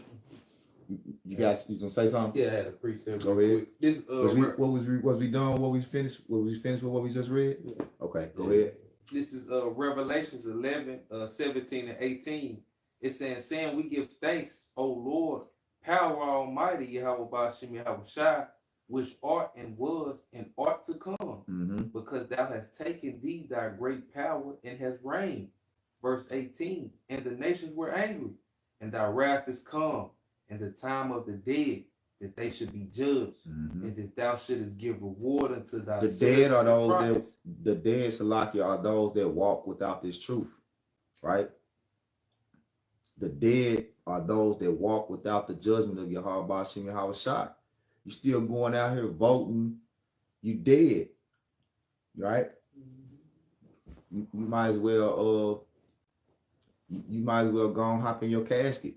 You guys, you gonna say something? Yeah, I had a precept. Go ahead. This was we done? What we finished? Was we finished with what we just read? Okay, go ahead. This is Revelations 11, 17 and 18. It's saying we give thanks, O Lord, power almighty, Yahweh Bashim, Yahweh Shai, which art and was and art to come, Mm-hmm. because thou hast taken thee thy great power and hast reigned. Verse 18, and the nations were angry, and thy wrath is come, and the time of the dead, that they should be judged, Mm-hmm. and that thou shouldest give reward unto thy The servants dead are the those prophets. the dead, Salakia, are those that walk without this truth, right? The dead are those that walk without the judgment of Yahweh Bashim Yahweh Shai. You still going out here voting, you dead, right? You might as well you might as well go and hop in your casket.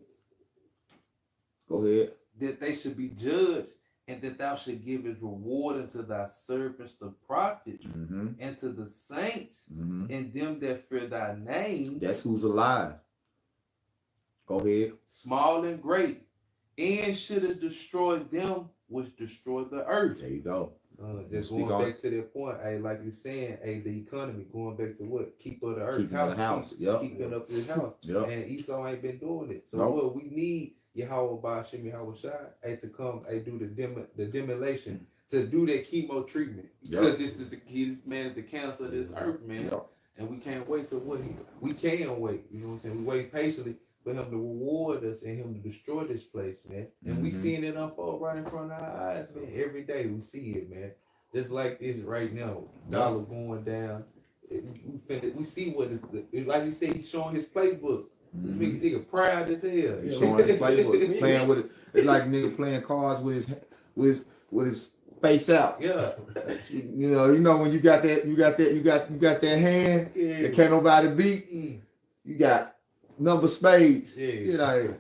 Go ahead. That they should be judged, and that thou should give his reward unto thy servants the prophets, Mm-hmm. and to the saints, Mm-hmm. and them that fear thy name, That's who's alive. Go ahead. small and great, and shouldest destroy them which destroy the earth. There you go. Just Speak going on back to that point, hey, like you're saying, hey, the economy, going back to what? Keep of the earth. Keeping the house. Yep. Keeping up the house. Yep. And Esau ain't been doing it. So Nope. what we need Yahweh Bashim Yahweh Shai, hey, to come, hey, do the demolition, to do that chemo treatment. Yep. Because this man is the cancer of this earth, man. Yep. And we can't wait till we can wait. You know what I'm saying? We wait patiently for him to reward us and him to destroy this place, man. And we Mhm. seeing it unfold right in front of our eyes, man. Every day we see it, man. Just like this right now, dollar going down. We see what is, like you said, he's showing his playbook. Mhm. Make a nigga proud as hell. He's showing his playbook, playing with it. It's like a nigga playing cards with his face out. Yeah. You know when you got that hand Yeah. that can't nobody beat. You got number spades. Yeah. You know,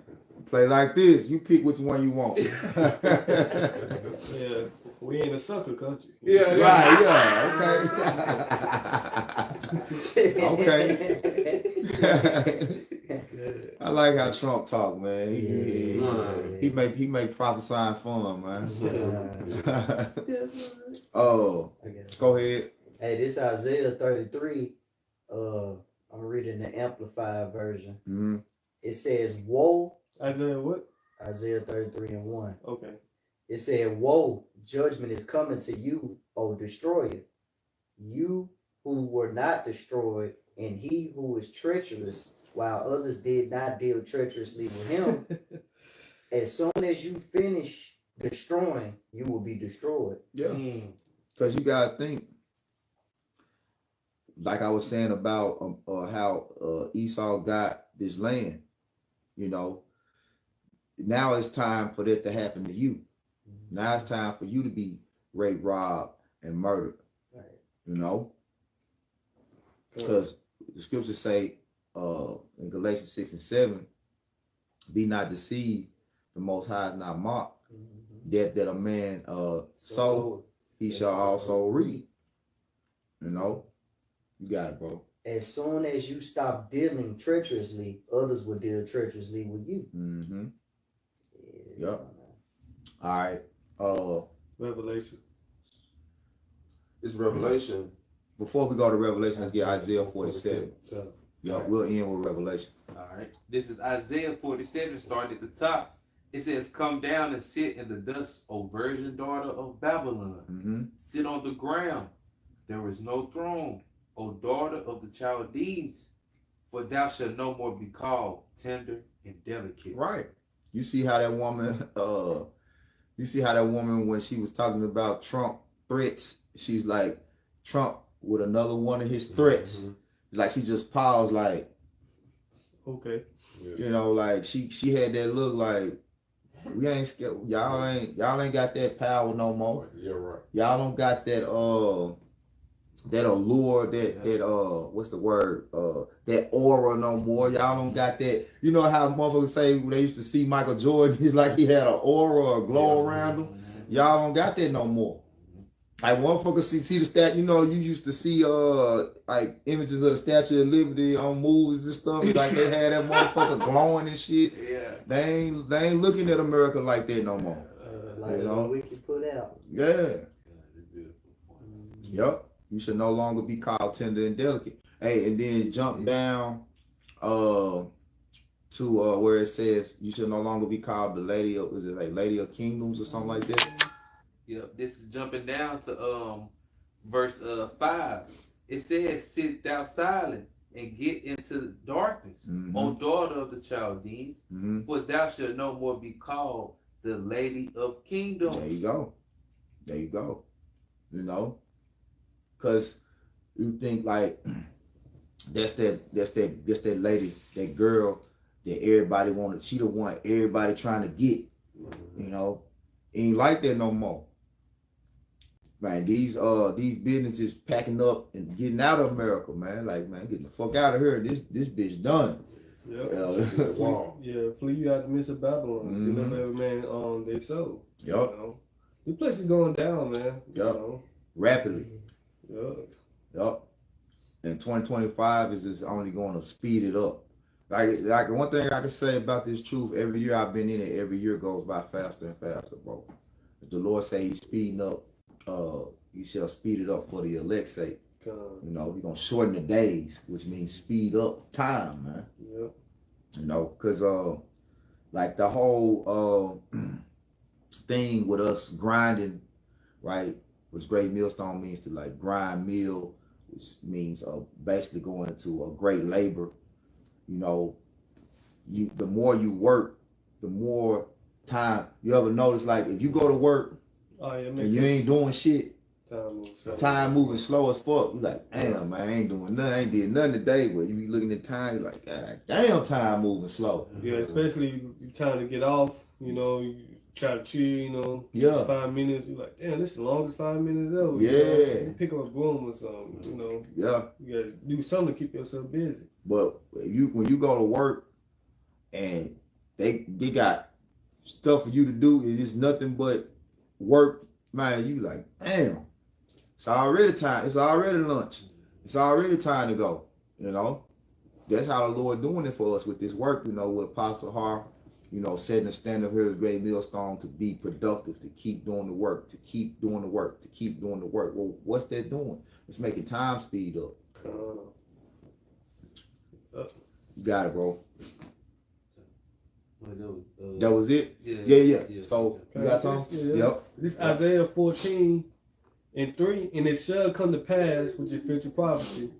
play like this. You pick which one you want. Yeah, we ain't a sucker country. Yeah. Right, yeah, okay. Okay. I like how Trump talk, man. He make prophesying fun, man. Oh, go ahead. Hey, this Isaiah 33. I'm reading the Amplified version. Mm-hmm. It says, "Woe." Isaiah what? Isaiah 33:1. Okay. It said, "Woe, judgment is coming to you, O destroyer. You who were not destroyed, and he who was treacherous, while others did not deal treacherously with him. As soon as you finish destroying, you will be destroyed." Yeah, because you gotta think. Like I was saying about how Esau got this land, you know. Now it's time for that to happen to you. Now it's time for you to be raped, robbed, and murdered. Right. You know, because the scriptures say in Galatians 6 and 7, "Be not deceived; the Most High is not mocked. That a man sow, he shall also reap." You know. You got it, bro. As soon as you stop dealing treacherously, others will deal treacherously with you. Mm-hmm. Yeah. Yep. All right. Revelation. It's Revelation. Before we go to Revelation, let's get Isaiah 47. Yeah, we'll end with Revelation. All right. This is Isaiah 47, starting at the top. It says, "Come down and sit in the dust, O virgin daughter of Babylon. Mm-hmm. Sit on the ground. There is no throne, O daughter of the Chaldees, for thou shalt no more be called tender and delicate." Right. You see how that woman, when she was talking about Trump threats, she's like, Trump with another one of his threats. Mm-hmm. Like she just paused, like, Okay. you know, like she had that look like, we ain't scared. Y'all ain't got that power no more. Yeah, right. Y'all don't got that that allure, that what's the word? That aura no more. Y'all don't got that. You know how motherfuckers say when they used to see Michael Jordan, he's like he had an aura or a glow around him. Y'all don't got that no more. Like motherfuckers see the stat, you know, you used to see like images of the Statue of Liberty on movies and stuff. Like they had that motherfucker glowing and shit. Yeah. They ain't looking at America like that no more. Like You know? what we can put out. Yeah. Yep. You should no longer be called tender and delicate. Hey, and then jump down to where it says you should no longer be called the Lady of, is it like Lady of Kingdoms or something like that? Yep, this is jumping down to verse 5. It says, "Sit thou silent and get into the darkness, O daughter of the Chaldeans, for thou shalt no more be called the lady of kingdoms." There you go. There you go. You know, because you think like that's that lady, that girl that everybody wanted. She the one everybody trying to get. You know, ain't like that no more. Man, these businesses packing up and getting out of America, man. Like, man, getting the fuck out of here. This bitch done. Yep. Flee you out the midst of Babylon. You know, every man they sold. Yep. You know? The place is going down, man. Yep. You know? Rapidly. Yep. And 2025 is just only going to speed it up. Like one thing I can say about this truth, every year I've been in it, every year goes by faster and faster, bro. If the Lord say he's speeding up, he shall speed it up for the elect's sake. You know, he's going to shorten the days, which means speed up time, man. Yep. You know, because like the whole thing with us grinding, right, which great millstone means to like grind mill, which means basically going into a great labor. You know, the more you work, the more time. You ever notice, like, if you go to work and you ain't doing shit, time moving slow as fuck. You like, damn, man, I ain't doing nothing. I ain't did nothing today. But you be looking at time, you're like, God damn, time moving slow. Yeah, especially you trying to get off, you know, you try to chill, you know, 5 minutes. You're like, damn, this is the longest 5 minutes ever. Yeah. You know? You pick up a broom or something, you know. Yeah. You gotta do something to keep yourself busy. But when you go to work and they got stuff for you to do, it's nothing but work, man, you like, damn, it's already time. It's already lunch. It's already time to go, you know. That's how the Lord doing it for us with this work, you know, with Apostle Har, you know, setting the standard here as great millstone to be productive, to keep doing the work, to keep doing the work, to keep doing the work. Well, what's that doing? It's making time speed up. You got it, bro. That was it? Yeah. So, you got something? Yep. This is Isaiah 14:3, and it shall come to pass, which is future prophecy,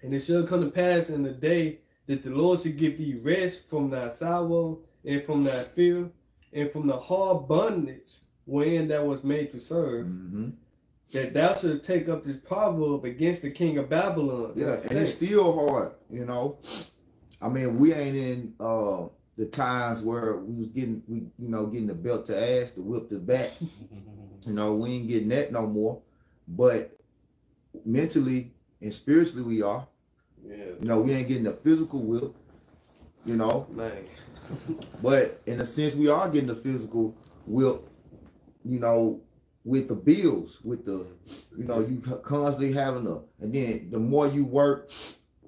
and it shall come to pass in the day that the Lord shall give thee rest from thy sorrow, and from thy fear, and from the hard bondage wherein thou was made to serve, that thou shalt take up this proverb against the king of Babylon. Yeah, and it's still hard, you know. I mean, we ain't in the times where we was getting the belt to ass, the whip to back. You know, we ain't getting that no more. But mentally and spiritually we are. Yeah. You know, we ain't getting the physical whip, you know. Man. But in a sense, we are getting the physical whip, you know, with the bills, with the, you know, you constantly having and then the more you work,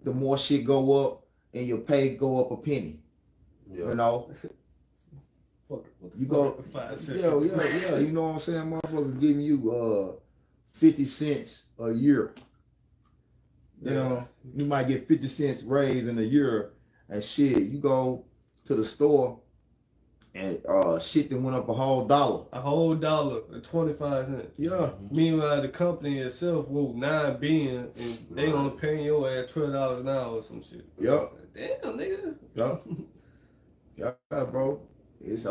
the more shit go up and your pay go up a penny. Yeah. You know? You go, yeah, you know what I'm saying? Motherfuckers giving you 50 cents a year. You know, you might get 50 cents raised in a year, and shit, you go to the store and shit that went up a whole $1. A whole $1 and 25 cents. Yeah. Meanwhile, the company itself wrote $9 billion, and they only paying your ass $12 an hour or some shit. Yep. Damn, nigga. Yep. Yeah, bro. It's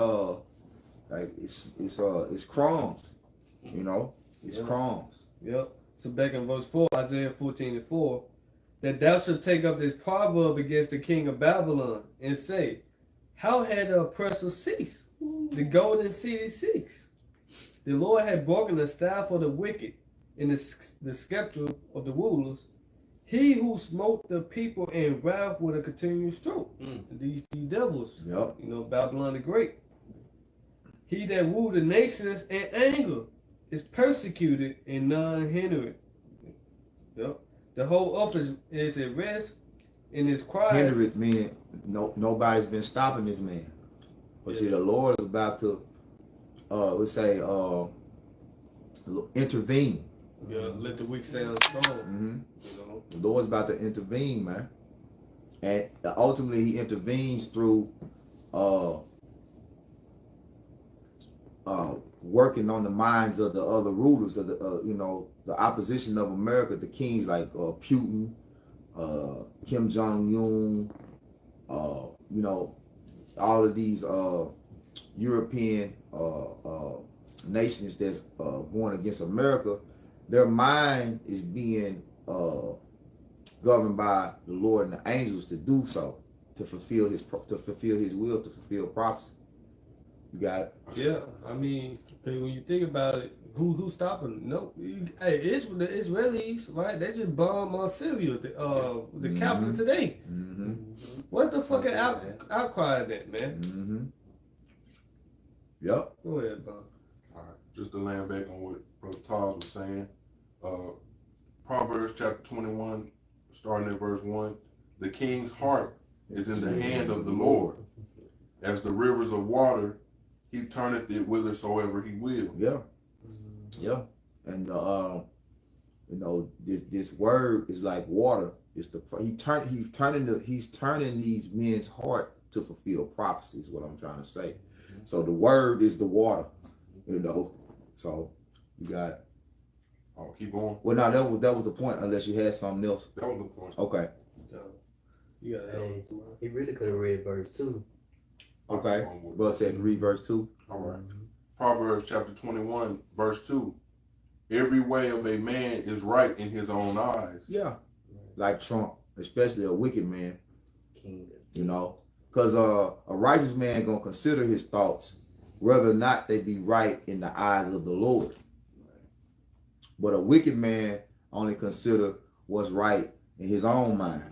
like it's crumbs. You know, it's crumbs. Yep. So back in verse 4, Isaiah 14:4, that thou shalt take up this proverb against the king of Babylon and say, how had the oppressor ceased? The golden city ceased. The Lord had broken the staff of the wicked and the scepter of the rulers. He who smote the people in wrath with a continual stroke. These devils, yep. You know, Babylon the Great. He that ruled the nations in anger is persecuted and none hinder it. Yep. The whole earth is at rest and is quiet. Hinder it, meaning nobody's been stopping this man. But see, the Lord is about to, let's say, intervene. Yeah, let the weak sound strong. You know? The Lord's about to intervene, man. And ultimately, he intervenes through working on the minds of the other rulers of the the opposition of America, the kings like Putin, Kim Jong-un, all of these European nations that's going against America. Their mind is being governed by the Lord and the angels to do so, to fulfill his will, to fulfill prophecy. You got it? Yeah, I mean, when you think about it, who's stopping? No, hey, it's the Israelis, right? They just bombed Syria, the capital today. What the fucking outcry of that, man? Yep. Go ahead, Bob. All right, just to land back on what Brother Tars was saying, Proverbs chapter 21, starting at verse 1, the king's heart is in the hand of the Lord. As the rivers of water, he turneth it whithersoever he will. Yeah. Yeah. And this word is like water. It's he's turning these men's heart to fulfill prophecy is what I'm trying to say. So the word is the water, So you got it. Oh, keep going. Well, no, that was the point. Unless you had something else. That was the point. Okay. You got Hey, he really could have read verse 2. Okay. But said read verse 2. All right. Proverbs chapter 21, verse 2. Every way of a man is right in his own eyes. Yeah. Like Trump, especially a wicked man. King. Because a righteous man gonna consider his thoughts, whether or not they be right in the eyes of the Lord. But a wicked man only consider what's right in his own mind.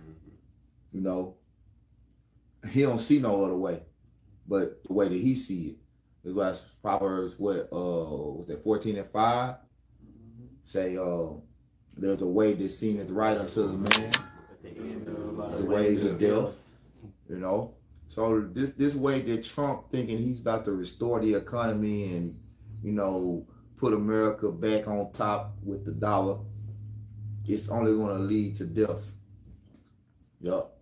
He don't see no other way, but the way that he see it. That's why Proverbs, was that 14:5? Say, there's a way that seemeth right unto the man, the ways of death. So this way that Trump thinking he's about to restore the economy and put America back on top with the dollar, it's only going to lead to death. Yup.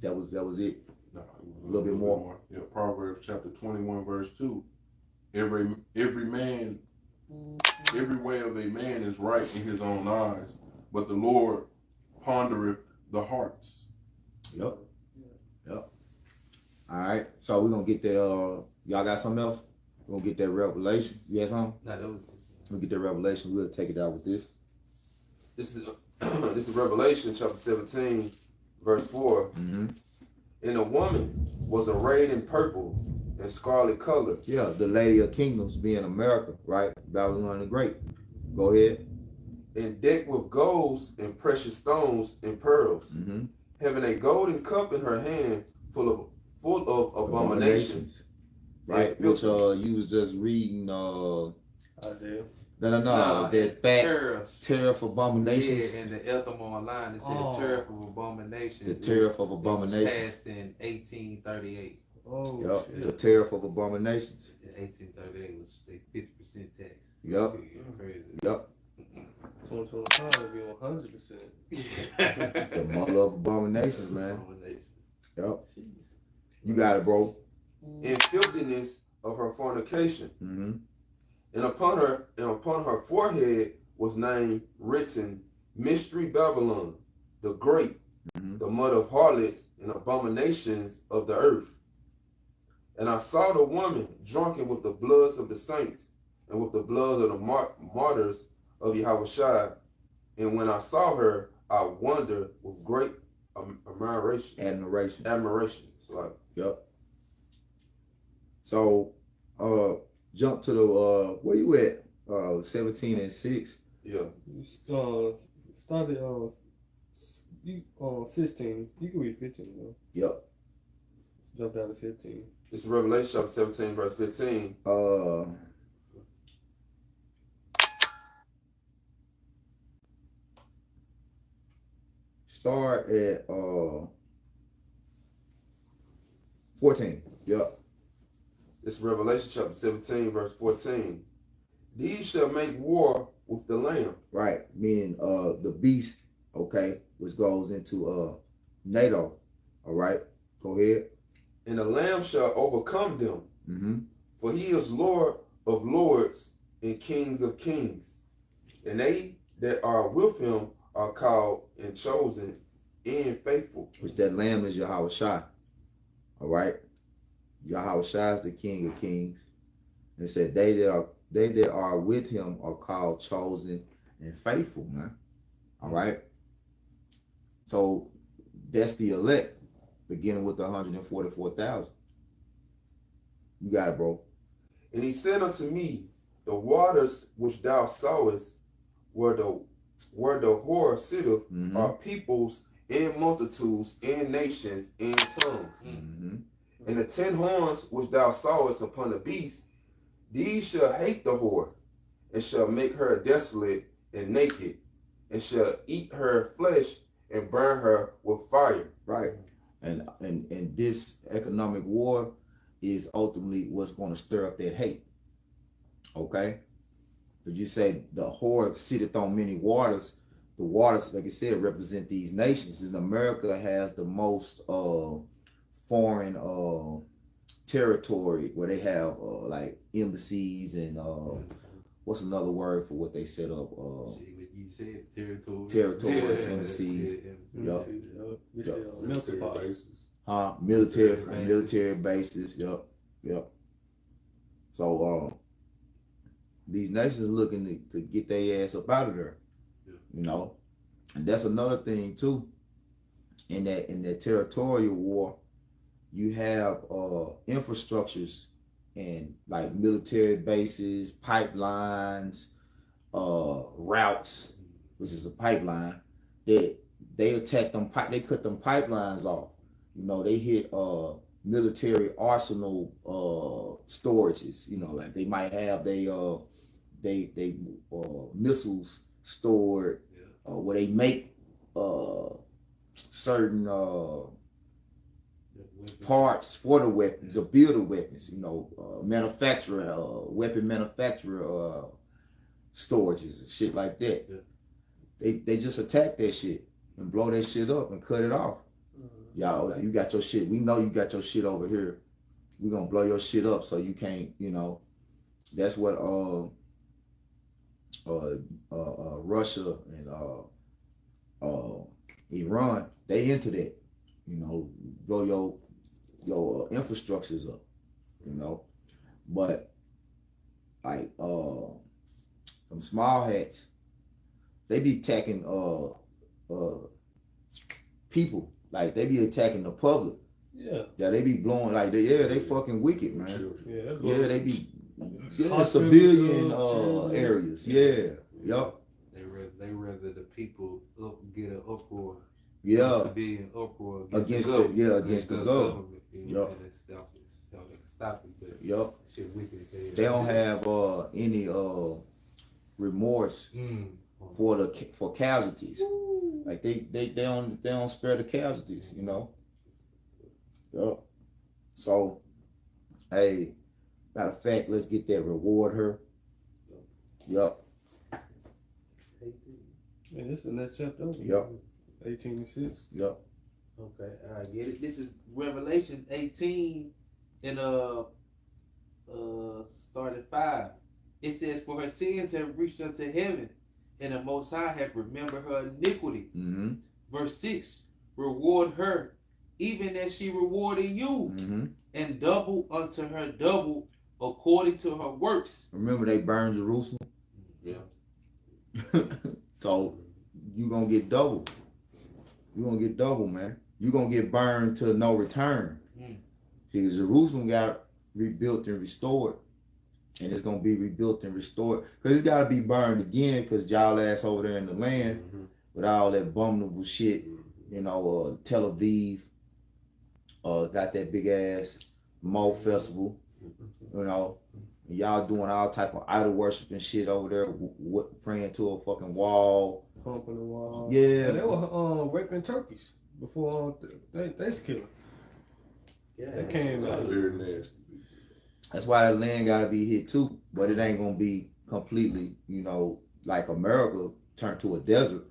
That was it. No, A little bit more. Yeah, Proverbs chapter 21, verse 2. Every way of a man is right in his own eyes, but the Lord pondereth the hearts. Yep. All right. So we're gonna get that. Y'all got something else? We're gonna get that revelation. You got something? We'll get that revelation. We'll take it out with this. This is Revelation chapter 17, verse 4. And a woman was arrayed in purple and scarlet color. Yeah, the Lady of Kingdoms being America, right? Babylon the Great. Go ahead. And decked with golds and precious stones and pearls, having a golden cup in her hand full of abominations. Right, which you was just reading Isaiah. No, that tariff abominations. Yeah, in the Ethelmore line, it said tariff of abominations. The tariff of abominations. It was passed in 1838. Oh, yep, shit. the tariff of abominations. 1838 was a 50% tax. Yep. Crazy. Yep. 2025 will be 100%. The mother of abominations, man. Yep. You got it, bro. And filthiness of her fornication. And upon her forehead was named written Mystery Babylon, the Great, the mother of harlots and abominations of the earth. And I saw the woman drunken with the bloods of the saints and with the blood of the martyrs of Yahushua. And when I saw her, I wondered with great admiration. So, yep. So, jump to the where you at? 17 and 6. Yeah. You started 16. You can read 15 though. Yep. Jump down to 15. It's Revelation chapter 17, verse 15. Start at 14. Yep. It's Revelation chapter 17, verse 14. These shall make war with the Lamb. Right, meaning the beast, okay, which goes into NATO. All right, go ahead. And the Lamb shall overcome them. For he is Lord of lords and kings of kings. And they that are with him are called and chosen and faithful. Which that lamb is Yahweh Shai. All right? Yahweh Shai is the King of kings. And it said they that are with him are called, chosen, and faithful, man. All right? So that's the elect, beginning with the 144,000. You got it, bro. And he said unto me, the waters which thou sawest, where the whore sitteth, are peoples and multitudes and nations and tongues. And the 10 horns which thou sawest upon the beast, these shall hate the whore, and shall make her desolate and naked, and shall eat her flesh and burn her with fire. Right. And this economic war is ultimately what's going to stir up that hate. Okay? But you say the whore sitteth on many waters. The waters, like I said, represent these nations. And America has the most foreign territory where they have like embassies and what's another word for what they set up? You said territories, embassies. Yup. Military bases. Yup. So these nations are looking to get their ass up out of there. You know, and that's another thing too. In that territorial war, you have infrastructures and like military bases, pipelines, routes, which is a pipeline, that they attack them. They cut them pipelines off. You know, they hit military arsenal storages. You know, like they might have they missiles stored, where they make certain parts for the weapons or build the weapons. You know, weapon manufacturer storages and shit like that. They just attack that shit and blow that shit up and cut it off. Y'all, you got your shit. We know you got your shit over here. We're gonna blow your shit up so you can't, you know. That's what Russia and Iran, they into that. You know, blow your infrastructures up, you know. But like some small hats, they be attacking people. Like they be attacking the public. Yeah, they be blowing like they fucking wicked, man. They be civilian areas. Yup. They rather the people get an uproar. Yeah. Civilian uproar against the government. Yup. Stop it. But shit wicked. They don't have any remorse for casualties. Like they don't spare the casualties, you know. Yup. So, hey, matter of fact, let's get that, reward her. Yup. Yeah, this is the next chapter. Yup. 18:6. Yup. Okay, I get it. This is Revelation 18 and start at 5. It says, for her sins have reached unto heaven, and the Most High have remembered her iniquity. Verse 6, reward her, even as she rewarded you, and double unto her double according to her works. Remember they burned Jerusalem? Yeah. So you gonna get double. You're gonna get double, man. You're gonna get burned to no return. See, Jerusalem got rebuilt and restored. And it's gonna be rebuilt and restored. Because it's gotta be burned again, because y'all ass over there in the land with all that abominable shit. You know, Tel Aviv got that big ass Mo festival. You know, and y'all doing all type of idol worship and shit over there, praying to a fucking wall. Pumping the wall. Yeah. And they were raping turkeys before Thanksgiving. Yeah. That came out. Very nasty. That's why that land gotta be hit too. But it ain't gonna be completely, you know, like America turned to a desert.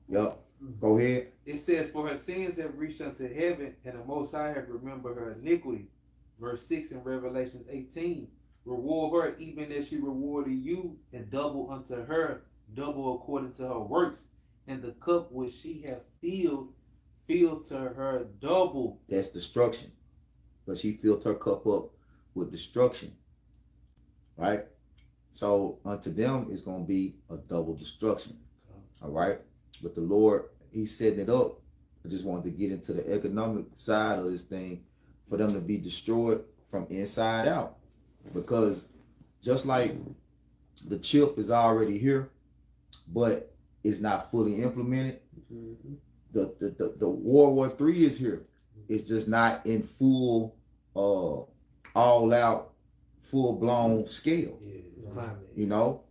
Yup. Go ahead. It says, for her sins have reached unto heaven, and the Most High have remembered her iniquity. Verse 6 in Revelation 18. Reward her even as she rewarded you, and double unto her, double according to her works. And the cup which she hath filled to her double. That's destruction. But she filled her cup up with destruction. Right? So unto them it's going to be a double destruction. All right? But the Lord, he's setting it up. I just wanted to get into the economic side of this thing for them to be destroyed from inside out. Because just like the chip is already here, but it's not fully implemented, the World War III is here. It's just not in full, all out, full blown scale. You know?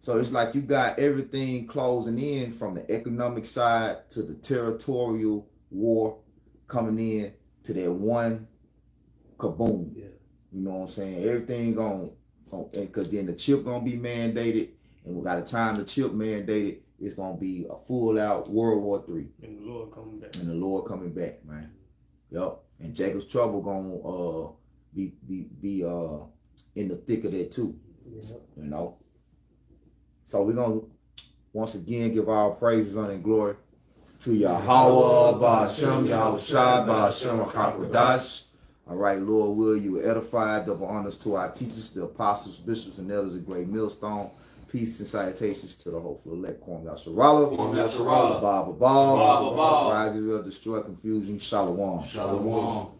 So it's like you got everything closing in from the economic side to the territorial war coming in to that one kaboom. Yeah. You know what I'm saying? Everything going, because then the chip going to be mandated, and by the time the chip mandated, it's going to be a full out World War III. And the Lord coming back. And the Lord coming back, man. Yup. And Jacob's trouble going to be in the thick of that too. Yeah. You know? So we're going to once again give our praises, honor, and glory to Yahweh, Ba'ashem, Yahweh Shai, Ba'ashem, HaKadosh. All right, Lord, will you edify, double honors to our teachers, the apostles, bishops, and elders of Great Millstone. Peace and salutations to the hopeful elect, Kwam Yasharala, Baba Baba, Rise Israel, destroy confusion, Shalom. Shalom.